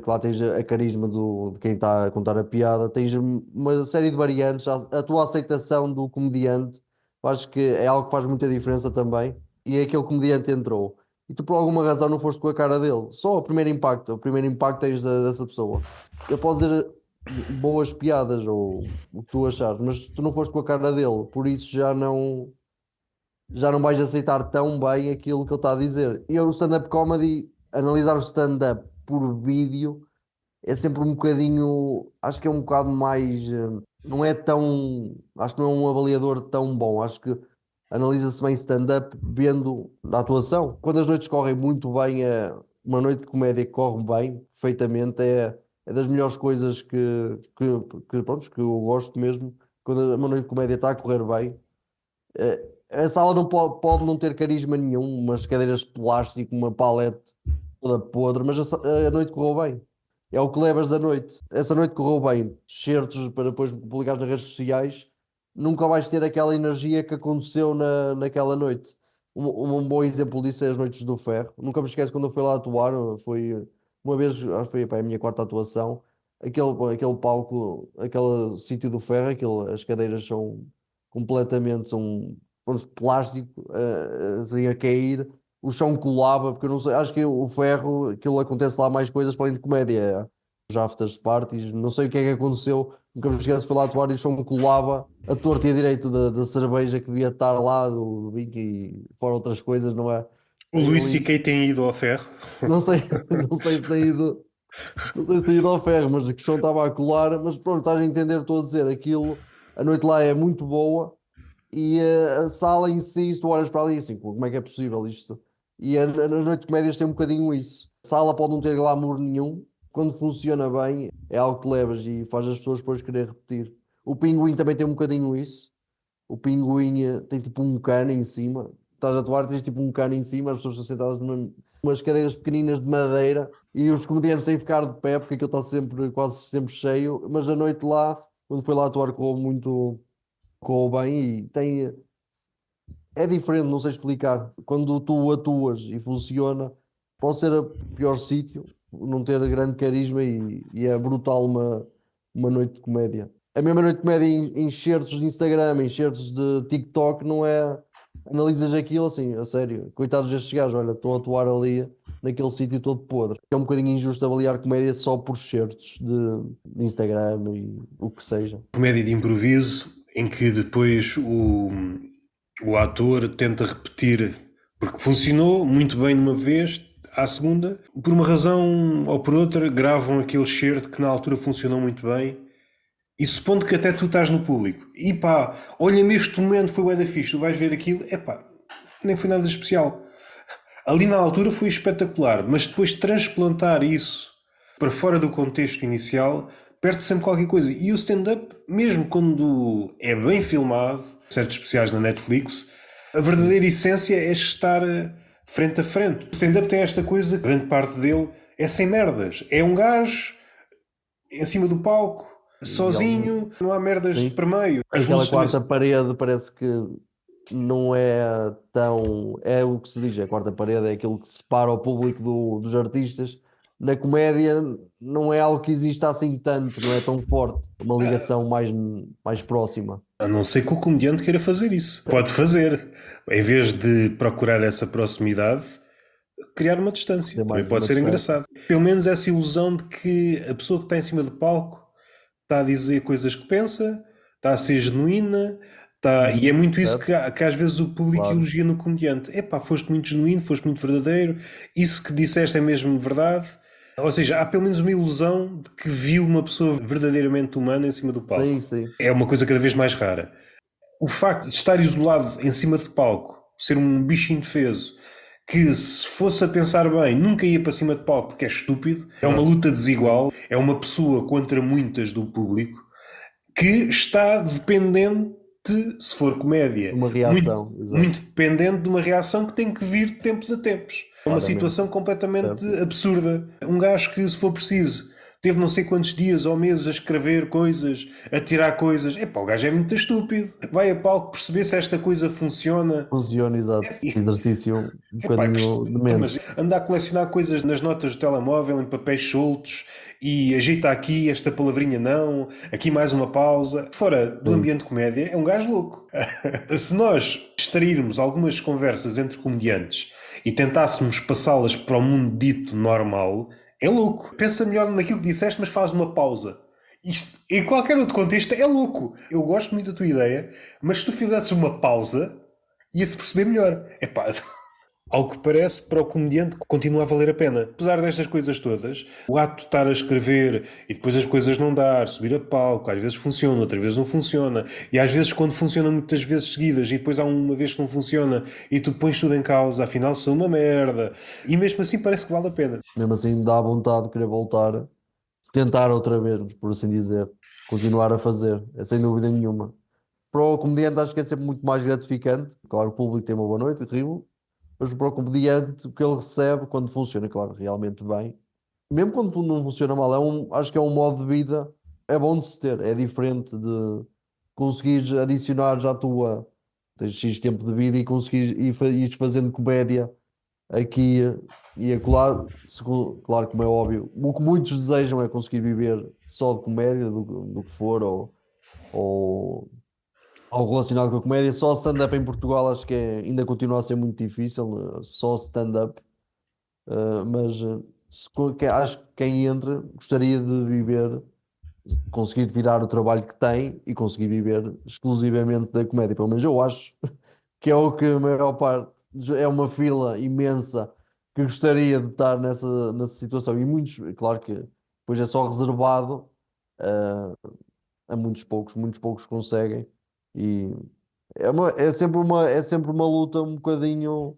S1: Claro, tens a carisma de quem está a contar a piada, tens uma série de variantes, a tua aceitação do comediante, eu acho que é algo que faz muita diferença também. E é aquele comediante entrou e tu por alguma razão não foste com a cara dele, só o primeiro impacto tens dessa pessoa. Ele pode dizer boas piadas ou o que tu achares, mas tu não foste com a cara dele, por isso já não vais aceitar tão bem aquilo que ele está a dizer. E o stand-up comedy, analisar o stand-up por vídeo é sempre um bocadinho, acho que é um bocado mais, não é tão, acho que não é um avaliador tão bom. Acho que analisa-se bem stand-up vendo a atuação. Quando as noites correm muito bem, uma noite de comédia que corre bem, perfeitamente, é das melhores coisas pronto, que eu gosto mesmo. Quando uma noite de comédia está a correr bem. A sala não pode não ter carisma nenhum, umas cadeiras de plástico, uma palete toda podre, mas a noite correu bem. É o que levas da noite. Essa noite correu bem. Certos para depois publicar nas redes sociais, nunca vais ter aquela energia que aconteceu naquela noite. Um bom exemplo disso é as Noites do Ferro. Nunca me esqueço quando eu fui lá atuar, foi uma vez, acho que foi pá, a minha quarta atuação. Aquele palco, aquele sítio do ferro, as cadeiras são completamente, são de plástico assim, a cair, o chão colava, porque eu não sei, acho que o ferro, aquilo acontece lá mais coisas para além de comédia, os afters parties, não sei o que é que aconteceu, nunca me esqueço, fui lá atuar e o chão colava a torta e a direito da cerveja que devia estar lá, do vinho e fora outras coisas, não é?
S2: O Luís
S1: Ali,
S2: C.K. tem ido ao ferro.
S1: não sei, não sei se tem ido. Não sei se ido ao ferro, mas a questão estava a colar. Mas pronto, estás a entender, estou a dizer aquilo. A noite lá é muito boa e a sala em si, se tu olhas para ali assim, como é que é possível isto? E a noite de comédias tem um bocadinho isso. A sala pode não ter glamour nenhum, quando funciona bem, é algo que levas e faz as pessoas depois querer repetir. O Pinguim também tem um bocadinho isso. O Pinguim tem tipo um cano em cima. Estás a atuar, tens tipo um cano em cima, as pessoas estão sentadas umas cadeiras pequeninas de madeira e os comediantes têm que ficar de pé porque aquilo está sempre, quase sempre cheio, mas a noite lá, quando foi lá atuar, correu bem e tem, é diferente, não sei explicar. Quando tu atuas e funciona, pode ser o pior sítio, não ter grande carisma e é brutal uma noite de comédia. A mesma noite de comédia em enxertos de Instagram, enxertos de TikTok, não é. Analisas aquilo assim, a sério. Coitados destes gajos, olha, estão a atuar ali naquele sítio todo podre. É um bocadinho injusto avaliar comédia só por certos de Instagram e o que seja.
S2: Comédia de improviso, em que depois o ator tenta repetir, porque funcionou muito bem numa vez, à segunda, por uma razão ou por outra, gravam aquele certo que na altura funcionou muito bem. E supondo que até tu estás no público, e pá, olha-me este momento, foi bué da fixe, tu vais ver aquilo, é pá, nem foi nada de especial. Ali na altura foi espetacular, mas depois transplantar isso para fora do contexto inicial, perde sempre qualquer coisa. E o stand-up, mesmo quando é bem filmado, certos especiais na Netflix, a verdadeira essência é estar frente a frente. O stand-up tem esta coisa, grande parte dele é sem merdas. É um gajo em cima do palco,
S1: Realmente.
S2: sozinho, não há merdas
S1: Sim.
S2: para meio. As
S1: Aquela
S2: luzes também.
S1: quarta parede parece que não é tão. É o que se diz, a quarta parede é aquilo que separa o público dos artistas. Na comédia não é algo que exista assim tanto, não é tão forte, uma ligação mais próxima.
S2: A não ser que o comediante queira fazer isso. Pode fazer. Em vez de procurar essa proximidade, criar uma distância.
S1: Tem
S2: Também
S1: mais
S2: pode
S1: uma
S2: ser
S1: distância.
S2: engraçado. Pelo menos essa ilusão de que a pessoa que está em cima do palco está a dizer coisas que pensa, está a ser genuína, está... e é muito isso
S1: Certo?
S2: que às vezes o público
S1: Claro.
S2: elogia no comediante. Epá, foste muito genuíno, foste muito verdadeiro, isso que disseste é mesmo verdade. Ou seja, há pelo menos uma ilusão de que viu uma pessoa verdadeiramente humana em cima do palco.
S1: Sim, sim.
S2: É uma coisa cada vez mais rara. O facto de estar isolado em cima de palco, ser um bicho indefeso, que se fosse a pensar bem, nunca ia para cima de palco porque é estúpido, é uma luta desigual, é uma pessoa contra muitas do público, que está dependente, se for comédia,
S1: Uma
S2: muito,
S1: reação, exato.
S2: muito dependente de uma reação que tem que vir de tempos a tempos. É uma
S1: Claramente.
S2: situação completamente
S1: Certo?
S2: absurda. Um gajo que, se for preciso, teve não sei quantos dias ou meses a escrever coisas, a tirar coisas. Epá, o gajo é muito estúpido. Vai a palco perceber se esta coisa funciona.
S1: Funciona, exato. Exercício um
S2: Epá,
S1: bocadinho de
S2: então,
S1: mente.
S2: mas anda a colecionar coisas nas notas do telemóvel, em papéis soltos, e ajeita aqui esta palavrinha não, aqui mais uma pausa. Fora do
S1: Sim.
S2: ambiente de comédia, é um gajo louco. Se nós extrairmos algumas conversas entre comediantes e tentássemos passá-las para o mundo dito normal, é louco. Pensa melhor naquilo que disseste, mas faz uma pausa. Isto, em qualquer outro contexto, é louco. Eu gosto muito da tua ideia, mas se tu fizesses uma pausa, ia-se perceber melhor. Epá, ao que parece, para o comediante continua a valer a pena. Apesar destas coisas todas, o ato de estar a escrever e depois as coisas não dar, subir a palco, às vezes funciona, outras vezes não funciona, e às vezes quando funciona muitas vezes seguidas e depois há uma vez que não funciona e tu pões tudo em causa, afinal sou uma merda, e mesmo assim parece que vale a pena.
S1: Mesmo assim, dá vontade de querer voltar, tentar outra vez, por assim dizer, continuar a fazer, é sem dúvida nenhuma. Para o comediante, acho que é sempre muito mais gratificante. Claro, o público tem uma boa noite, rio, mas para o comediante, o que ele recebe quando funciona, claro, realmente bem, mesmo quando não funciona mal, acho que é um modo de vida, é bom de se ter, é diferente de conseguires adicionar já a tua, tens X tempo de vida e conseguires ires fazendo comédia aqui e acolá, claro, como é óbvio, o que muitos desejam é conseguir viver só de comédia, do que for, ou algo relacionado com a comédia. Só stand-up em Portugal acho que ainda continua a ser muito difícil, só stand-up. Mas acho que quem entra gostaria de viver, conseguir tirar o trabalho que tem e conseguir viver exclusivamente da comédia. Pelo menos eu acho que é o que a maior parte é uma fila imensa que gostaria de estar nessa situação. E muitos, claro que depois é só reservado a muitos poucos conseguem. E é sempre uma luta um bocadinho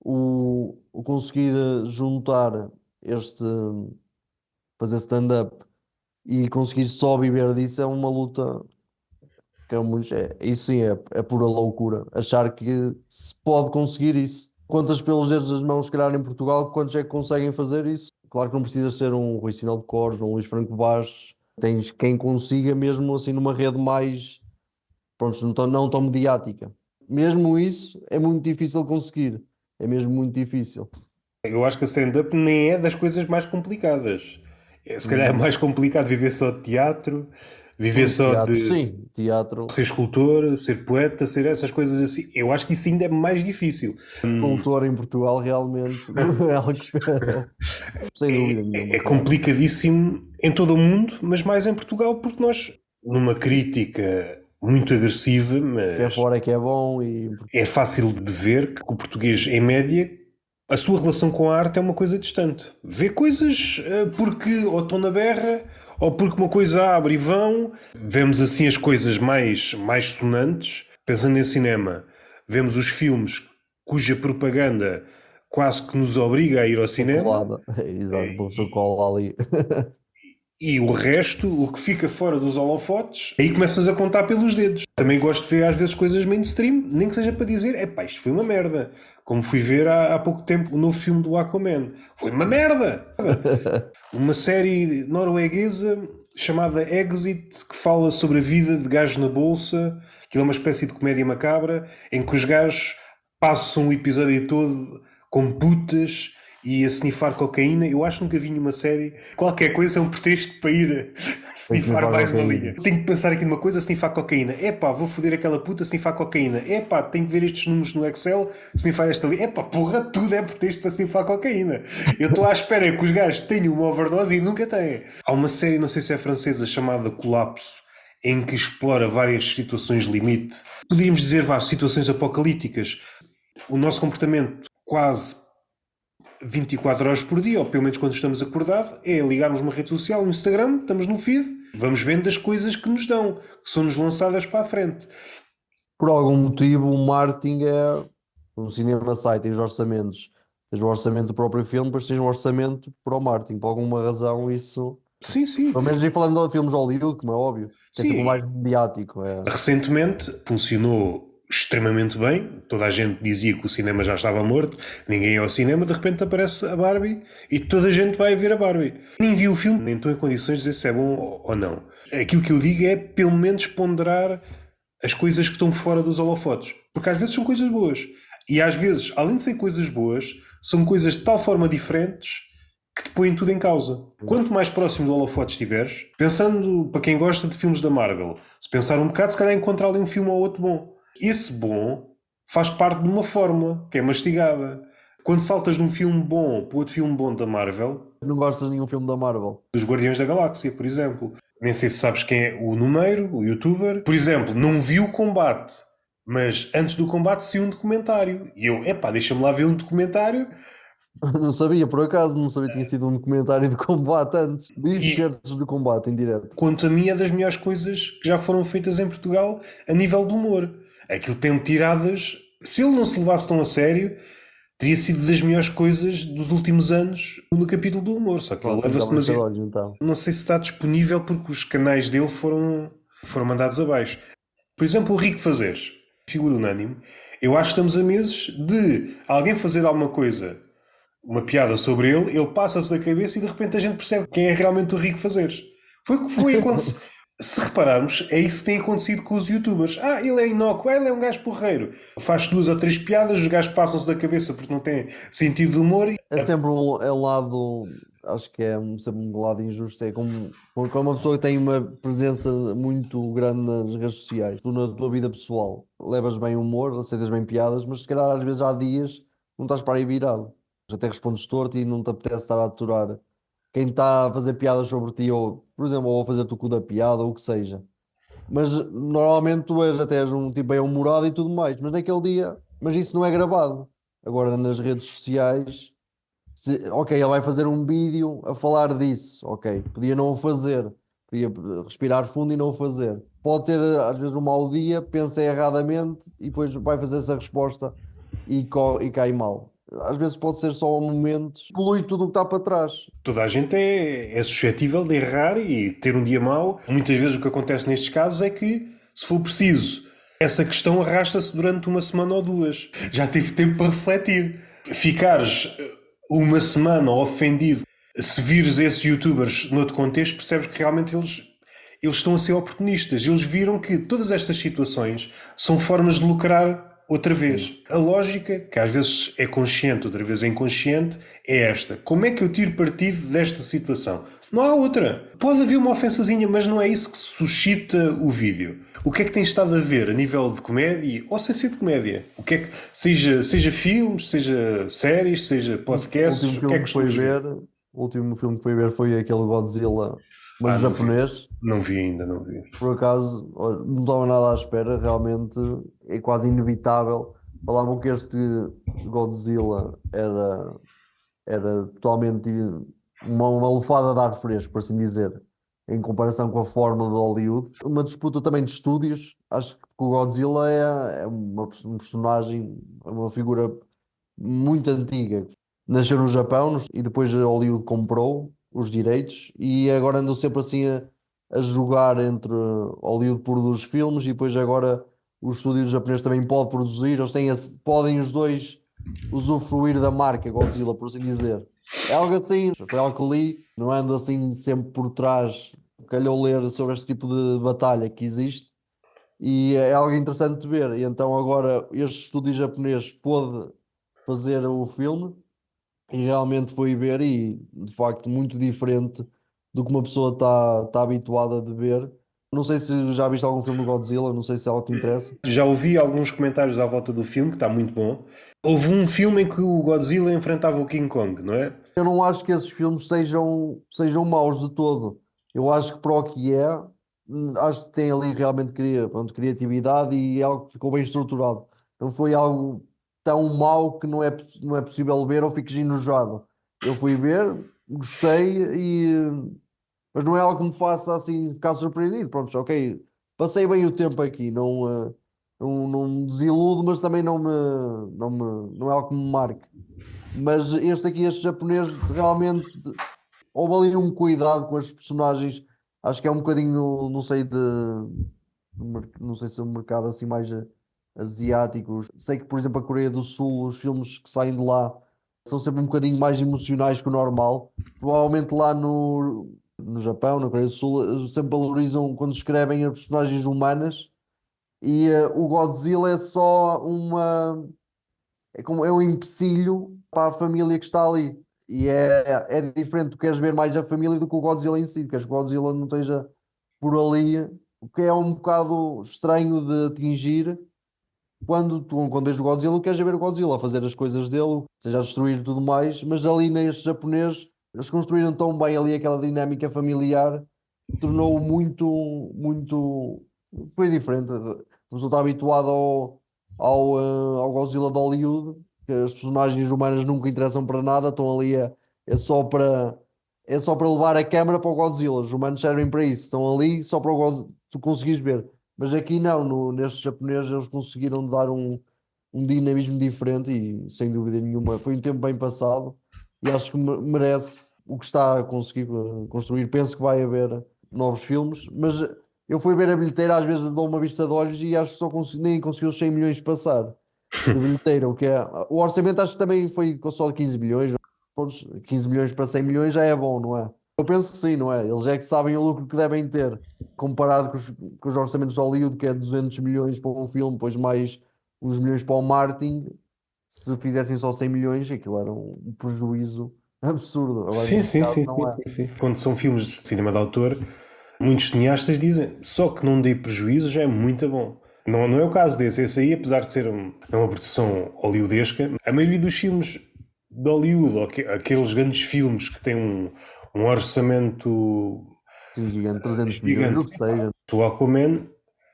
S1: o conseguir juntar este, fazer stand-up e conseguir só viver disso é uma luta que isso sim é pura loucura. Achar que se pode conseguir isso. Contas pelos dedos das mãos, se calhar em Portugal, quantos é que conseguem fazer isso? Claro que não precisas ser um Rui Sinal de Cores, um Luís Franco Bastos, tens quem consiga mesmo assim numa rede mais, pronto, não tão mediática. Mesmo isso é muito difícil conseguir, é mesmo muito difícil.
S2: Eu acho que a stand-up nem é das coisas mais complicadas. Se calhar é
S1: Hum,
S2: mais complicado viver só de teatro, viver só
S1: Teatro,
S2: de
S1: sim, teatro,
S2: ser escultor, ser poeta, ser essas coisas assim. Eu acho que isso ainda é mais difícil.
S1: cultor em Portugal realmente não é algo que... sem dúvida
S2: É
S1: nenhuma, claro.
S2: complicadíssimo em todo o mundo, mas mais em Portugal, porque nós, numa crítica muito agressiva,
S1: Que é
S2: mas
S1: fora é que é bom e
S2: é fácil de ver que o português, em média, a sua relação com a arte é uma coisa distante. Vê coisas porque ou estão na berra, ou porque uma coisa abre e vão. Vemos assim as coisas mais sonantes. Pensando em cinema, vemos os filmes cuja propaganda quase que nos obriga a ir ao cinema.
S1: calculada. Exato, o professor cola ali.
S2: E o resto, o que fica fora dos holofotes, aí começas a contar pelos dedos. Também gosto de ver às vezes coisas mainstream, nem que seja para dizer, epá, isto foi uma merda. Como fui ver há pouco tempo o novo filme do Aquaman. Foi uma merda! Uma série norueguesa chamada Exit, que fala sobre a vida de gajos na bolsa, que é uma espécie de comédia macabra, em que os gajos passam o episódio todo com putas e a snifar cocaína. Eu acho que nunca vi nenhuma série. Qualquer coisa é um pretexto para ir
S1: Tem que
S2: snifar
S1: levar
S2: mais uma
S1: cocaína.
S2: linha. Tenho que pensar aqui numa coisa, snifar cocaína. Epá, vou foder aquela puta, snifar cocaína. Epá, tenho que ver estes números no Excel, snifar esta ali. Epá, porra, tudo é pretexto para snifar cocaína. Eu estou à espera que os gajos tenham uma overdose e nunca têm. Há uma série, não sei se é francesa, chamada Colapso, em que explora várias situações limite. Podíamos dizer, situações apocalípticas. O nosso comportamento quase 24 horas por dia, ou pelo menos quando estamos acordados, é ligarmos uma rede social, um Instagram, estamos no feed, vamos vendo as coisas que nos dão, que são-nos lançadas para a frente.
S1: Por algum motivo, o marketing é um cinema sai, tem os orçamentos. Tens o orçamento do próprio filme, depois tens um orçamento para o marketing. Por alguma razão, isso.
S2: Sim, sim.
S1: Pelo menos aí falando de filmes de Hollywood, como é óbvio, que é sempre o
S2: Sim,
S1: mais mediático. É.
S2: recentemente funcionou extremamente bem. Toda a gente dizia que o cinema já estava morto, ninguém ia ao cinema, de repente aparece a Barbie e toda a gente vai ver a Barbie. Nem vi o filme, nem estou em condições de dizer se é bom ou não. Aquilo que eu digo é pelo menos ponderar as coisas que estão fora dos holofotes, porque às vezes são coisas boas e às vezes, além de ser coisas boas, são coisas de tal forma diferentes que te põem tudo em causa. Quanto mais próximo do holofote estiveres, pensando para quem gosta de filmes da Marvel, se pensar um bocado, se calhar encontrar ali um filme ou outro bom. Esse bom faz parte de uma fórmula que é mastigada. Quando saltas de um filme bom para outro filme bom da Marvel,
S1: Não gostas de nenhum filme da Marvel?
S2: dos Guardiões da Galáxia, por exemplo. Nem sei se sabes quem é o Numeiro, o youtuber. Por exemplo, não vi o combate, mas antes do combate saiu um documentário. E eu, epá, deixa-me lá ver um documentário.
S1: Não sabia, por acaso, não sabia que tinha sido um documentário de combate antes. Vi
S2: E
S1: certos de combate em direto.
S2: quanto a mim, é das melhores coisas que já foram feitas em Portugal a nível do humor. Aquilo tem tiradas. Se ele não se levasse tão a sério, teria sido das melhores coisas dos últimos anos no capítulo do humor. Só que ele
S1: Pronto, temos
S2: leva-se
S1: já marcar
S2: demasiado.
S1: olhos então.
S2: Não sei se está disponível porque os canais dele foram mandados abaixo. Por exemplo, o Rico Fazeres, figura unânime. Eu acho que estamos a meses de alguém fazer alguma coisa, uma piada sobre ele, ele passa-se da cabeça e de repente a gente percebe quem é realmente o Rico Fazeres. Foi o que foi acontecido. Se repararmos, é isso que tem acontecido com os youtubers. Ah, ele é inócuo, ele é um gajo porreiro. Faz duas ou três piadas, os gajos passam-se da cabeça porque não têm sentido de humor.
S1: É sempre um lado, acho que é sempre um lado injusto. É como uma pessoa que tem uma presença muito grande nas redes sociais, tu na tua vida pessoal, levas bem humor, aceitas bem piadas, mas se calhar às vezes há dias não estás para aí virado. Até respondes torto e não te apetece estar a aturar quem está a fazer piadas sobre ti, ou, por exemplo, ou a fazer-te o cu da piada, ou o que seja. Mas normalmente tu até és um tipo bem humorado e tudo mais, mas naquele dia, mas isso não é gravado. Agora nas redes sociais, ok, ele vai fazer um vídeo a falar disso, ok, podia não o fazer, podia respirar fundo e não o fazer. Pode ter às vezes um mau dia, pensa erradamente e depois vai fazer essa resposta e cai mal. Às vezes pode ser só um momento, polui tudo o que está para trás.
S2: Toda a gente é suscetível de errar e ter um dia mau. Muitas vezes o que acontece nestes casos é que, se for preciso, essa questão arrasta-se durante uma semana ou duas. Já tive tempo para refletir. Ficares uma semana ofendido, se vires esses youtubers noutro contexto, percebes que realmente eles estão a ser oportunistas. Eles viram que todas estas situações são formas de lucrar outra
S1: Sim.
S2: vez. A lógica, que às vezes é consciente, outra vez é inconsciente, é esta. Como é que eu tiro partido desta situação? Não há outra. Pode haver uma ofensazinha, mas não é isso que suscita o vídeo. O que é que tens estado a ver a nível de comédia ou sem ser de comédia? O que é que, seja filmes, seja séries, seja
S1: O
S2: podcasts,
S1: último
S2: o que é que
S1: filme que foi
S2: costumas ver?
S1: ver, o último filme que foi ver foi aquele Godzilla, mas
S2: Não vi.
S1: japonês.
S2: Não vi ainda, não vi.
S1: Por acaso, olha, não estava nada à espera, realmente é quase inevitável. Falavam que este Godzilla era totalmente uma lufada de ar fresco, por assim dizer, em comparação com a fórmula de Hollywood. Uma disputa também de estúdios. Acho que o Godzilla é um personagem, é uma figura muito antiga. Nasceu no Japão e depois a Hollywood comprou os direitos e agora andam sempre assim a jogar entre Hollywood produz filmes e depois agora os estúdios japoneses também podem produzir, eles têm podem os dois usufruir da marca Godzilla, por assim dizer. É algo assim, foi algo que li, não ando assim sempre por trás, calhou ler sobre este tipo de batalha que existe e é algo interessante de ver. E então agora este estúdio japonês pôde fazer o filme e realmente fui ver e de facto muito diferente do que uma pessoa está habituada a ver. Não sei se já viste algum filme do Godzilla, não sei se é algo que te interessa.
S2: Já ouvi alguns comentários à volta do filme, que está muito bom. Houve um filme em que o Godzilla enfrentava o King Kong, não é?
S1: Eu não acho que esses filmes sejam maus de todo. Eu acho que para o que é, acho que tem ali realmente pronto, criatividade e é algo que ficou bem estruturado. Não foi algo tão mau que não é possível ver ou fiques enojado. Eu fui ver, gostei mas não é algo que me faça assim ficar surpreendido. Pronto, ok, passei bem o tempo aqui, não me desiludo, mas também não é algo que me marque. Mas este aqui, este japonês, realmente houve ali um cuidado com as personagens. Acho que é um bocadinho, não sei, não sei se é um mercado assim mais asiático. Sei que, por exemplo, a Coreia do Sul, os filmes que saem de lá são sempre um bocadinho mais emocionais que o normal. Provavelmente lá no Japão, na Coreia do Sul, sempre valorizam quando escrevem as personagens humanas e o Godzilla é só é um empecilho para a família que está ali. E é diferente, tu queres ver mais a família do que o Godzilla em si, queres que o Godzilla não esteja por ali, o que é um bocado estranho de atingir quando vês o Godzilla, queres ver o Godzilla a fazer as coisas dele, seja a destruir e tudo mais, mas ali neste japonês, eles construíram tão bem ali aquela dinâmica familiar, tornou muito, foi diferente. A pessoa está habituada ao Godzilla de Hollywood, que as personagens humanas nunca interessam para nada, estão ali é só para é só para levar a câmara para o Godzilla. Os humanos servem para isso, estão ali só para o Godzilla, tu conseguires ver. Mas aqui não, neste japonês eles conseguiram dar um dinamismo diferente e sem dúvida nenhuma foi um tempo bem passado e acho que merece o que está a conseguir construir. Penso que vai haver novos filmes, mas eu fui ver a bilheteira, às vezes dou uma vista de olhos e acho que nem conseguiu os 100 milhões passar de bilheteira, o que é. O orçamento acho que também foi só de 15 milhões. Prontos, 15 milhões para 100 milhões já é bom, não é? Eu penso que sim, não é? Eles é que sabem o lucro que devem ter, comparado com os orçamentos de Hollywood, que é 200 milhões para um filme, depois mais uns milhões para o marketing. Se fizessem só 100 milhões, aquilo era um prejuízo absurdo. Agora,
S2: Sim,
S1: neste
S2: sim,
S1: caso,
S2: sim, sim,
S1: não é.
S2: sim, sim. Quando são filmes de cinema de autor, muitos cineastas dizem só que não dê prejuízo já é muito bom. Não, não é o caso desse. Esse aí, apesar de ser uma produção hollywoodesca, a maioria dos filmes de Hollywood, ou aqueles grandes filmes que têm um orçamento
S1: Sim, gigante, 300 milhões, o
S2: gigante.
S1: que seja.
S2: O Aquaman,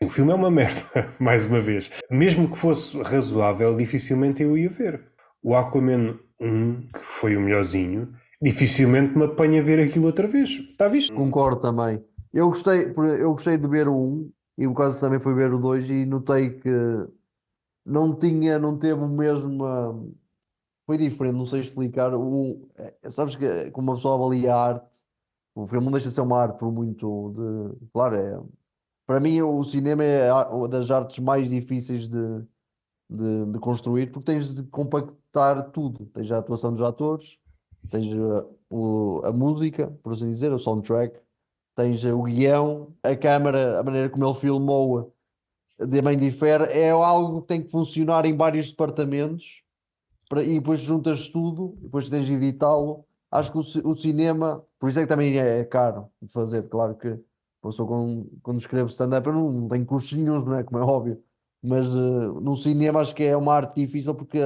S2: o filme é uma merda, mais uma vez. Mesmo que fosse razoável, dificilmente eu ia ver. O Aquaman 1, que foi o melhorzinho, dificilmente me apanha a ver aquilo outra vez. Está visto?
S1: Concordo também. Eu gostei de ver o 1 e por causa também fui ver o 2 e notei que não teve o mesmo. Foi diferente, não sei explicar. Sabes que como uma pessoa avalia a arte, o filme não deixa de ser uma arte por muito de. Claro, Para mim, o cinema é uma das artes mais difíceis de construir, porque tens de compactar tudo. Tens a atuação dos atores, tens a música, por assim dizer, o soundtrack, tens o guião, a câmara, a maneira como ele filmou também difere. É algo que tem que funcionar em vários departamentos e depois juntas tudo, depois tens de editá-lo. Acho que o cinema, por isso é que também é caro de fazer. Claro que a pessoa quando escreve stand-up eu não tenho custos nenhuns, não é? Como é óbvio. Mas no cinema acho que é uma arte difícil porque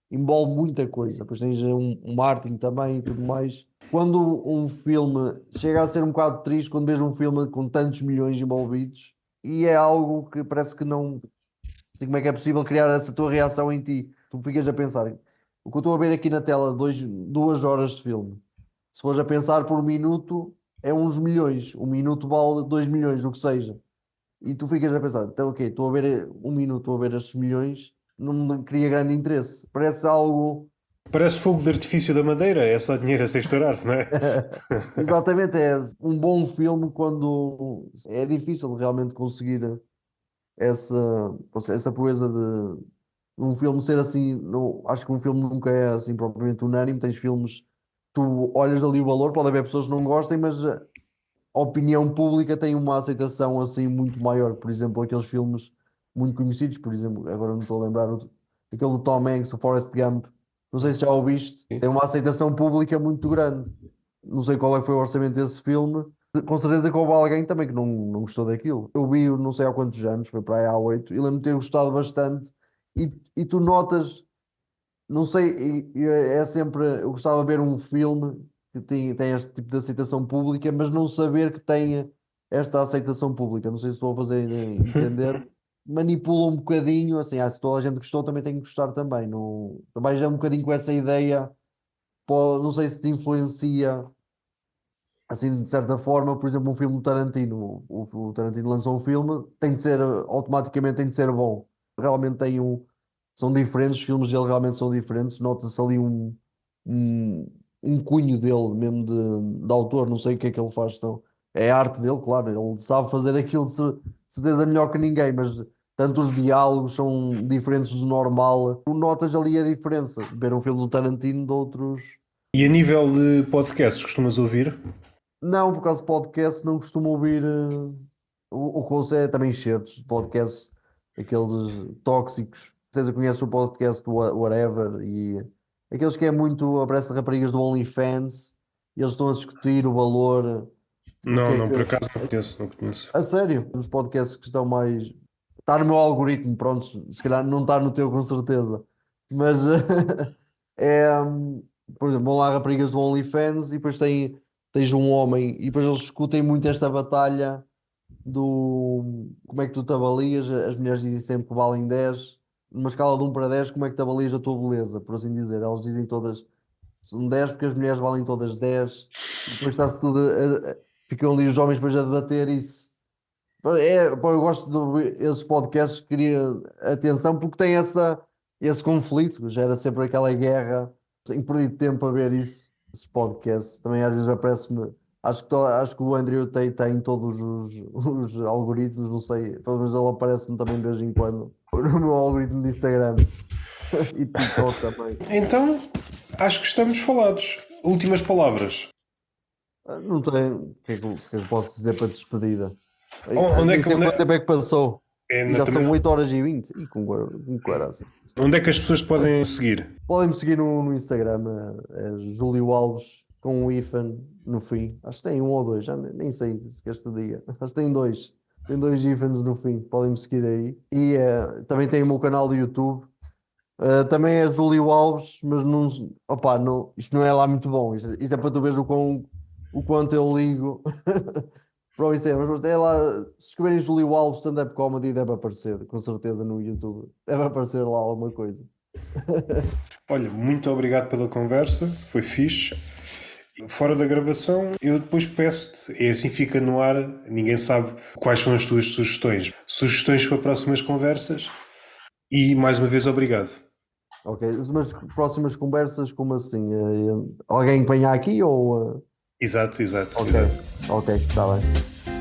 S1: envolve muita coisa. Depois tens um marketing também e tudo mais. Quando um filme chega a ser um bocado triste, quando vês um filme com tantos milhões envolvidos, e é algo que parece que não. Assim, como é que é possível criar essa tua reação em ti? Tu ficas a pensar, o que eu estou a ver aqui na tela, 2 horas de filme, se fores a pensar por minuto, é uns milhões. Um minuto vale 2 milhões, o que seja. E tu ficas a pensar, então, ok, estou a ver um minuto, estou a ver estes milhões, não me cria grande interesse. Parece algo.
S2: Parece fogo de artifício da Madeira, é só dinheiro a ser estourado, não é?
S1: Exatamente, é um bom filme quando é difícil realmente conseguir essa, essa proeza de um filme ser assim. Não, acho que um filme nunca é assim propriamente unânime. Tens filmes, tu olhas ali o valor, pode haver pessoas que não gostem, mas a opinião pública tem uma aceitação assim muito maior. Por exemplo, aqueles filmes muito conhecidos, por exemplo, agora não estou a lembrar, aquele do Tom Hanks, o Forrest Gump, não sei se já o viste, tem uma aceitação pública muito grande. Não sei qual é que foi o orçamento desse filme. Com certeza que houve alguém também que não gostou daquilo. Eu vi não sei há quantos anos, foi para aí há 8, e lembro-me de ter gostado bastante. E tu notas, não sei, é sempre. Eu gostava de ver um filme que tem este tipo de aceitação pública, mas não saber que tenha esta aceitação pública. Não sei se estou a fazer entender. Manipula um bocadinho, assim, se toda a gente gostou, também tem que gostar também. Não, também já é um bocadinho com essa ideia, não sei se te influencia, assim, de certa forma, por exemplo, um filme do Tarantino. O Tarantino lançou um filme, tem de ser, automaticamente tem de ser bom. Realmente tem um. São diferentes, os filmes dele realmente são diferentes. Nota-se ali um, um cunho dele, mesmo de autor. Não sei o que é que ele faz. Então, é a arte dele, claro. Ele sabe fazer aquilo de certeza melhor que ninguém, mas tanto os diálogos são diferentes do normal. Tu notas ali a diferença de ver um filme do Tarantino de outros.
S2: E a nível de podcasts, costumas ouvir?
S1: Não, por causa de podcast, não costumo ouvir. O que ouço é também excertos de podcast, aqueles tóxicos. Vocês conhecem o podcast do Whatever e aqueles que é muito. Aparece raparigas do OnlyFans e eles estão a discutir o valor do que
S2: Não,
S1: é
S2: não, por
S1: que.
S2: acaso não conheço, não conheço.
S1: A sério, os podcasts que estão mais. Está no meu algoritmo, pronto, se calhar não está no teu com certeza. Mas é. Por exemplo, vão lá raparigas do OnlyFans e depois tens um homem e depois eles discutem muito esta batalha do como é que tu te avalias. As mulheres dizem sempre que valem 10 numa escala de 1 para 10 como é que te avalias a tua beleza, por assim dizer. Elas dizem todas são 10 porque as mulheres valem todas 10 e depois está-se tudo ficam ali os homens depois a debater isso. Pá, eu gosto de ouvir esses podcasts que cria atenção porque tem esse conflito, gera sempre aquela guerra. Tenho perdido tempo a ver isso, esse podcast. Também às vezes aparece-me. Acho que o Andrew Tate tem todos os algoritmos, não sei, pelo menos ele aparece-me também de vez em quando no meu algoritmo de Instagram e TikTok também.
S2: Então, acho que estamos falados. Últimas palavras.
S1: Não tenho. O que é que eu posso dizer para despedida?
S2: Onde é
S1: Nem
S2: que,
S1: sei
S2: onde
S1: quanto tempo é que passou.
S2: é,
S1: E já
S2: também
S1: são 8h20. E com caraça.
S2: onde é que as pessoas te podem seguir?
S1: Podem-me seguir no Instagram, é Júlio Alves, com um hífen no fim. Acho que tem um ou dois, já nem sei se queres que te diga. Acho que tem dois. Tem dois hífens no fim. Podem-me seguir aí. E também tem o meu canal do YouTube. Também é Júlio Alves, mas não, opá, não, isto não é lá muito bom. Isto é para tu veres o quanto eu ligo para o Instagram. Mas é lá, se escreverem Júlio Alves Stand-Up Comedy, deve aparecer, com certeza, no YouTube. Deve aparecer lá alguma coisa.
S2: Olha, muito obrigado pela conversa, foi fixe. Fora da gravação, eu depois peço-te, e assim fica no ar, ninguém sabe quais são as tuas sugestões. Sugestões para próximas conversas e mais uma vez obrigado.
S1: Ok, mas próximas conversas, como assim? Alguém que venha aqui ou.
S2: Exato, exato,
S1: Ok,
S2: exato.
S1: ok, está bem.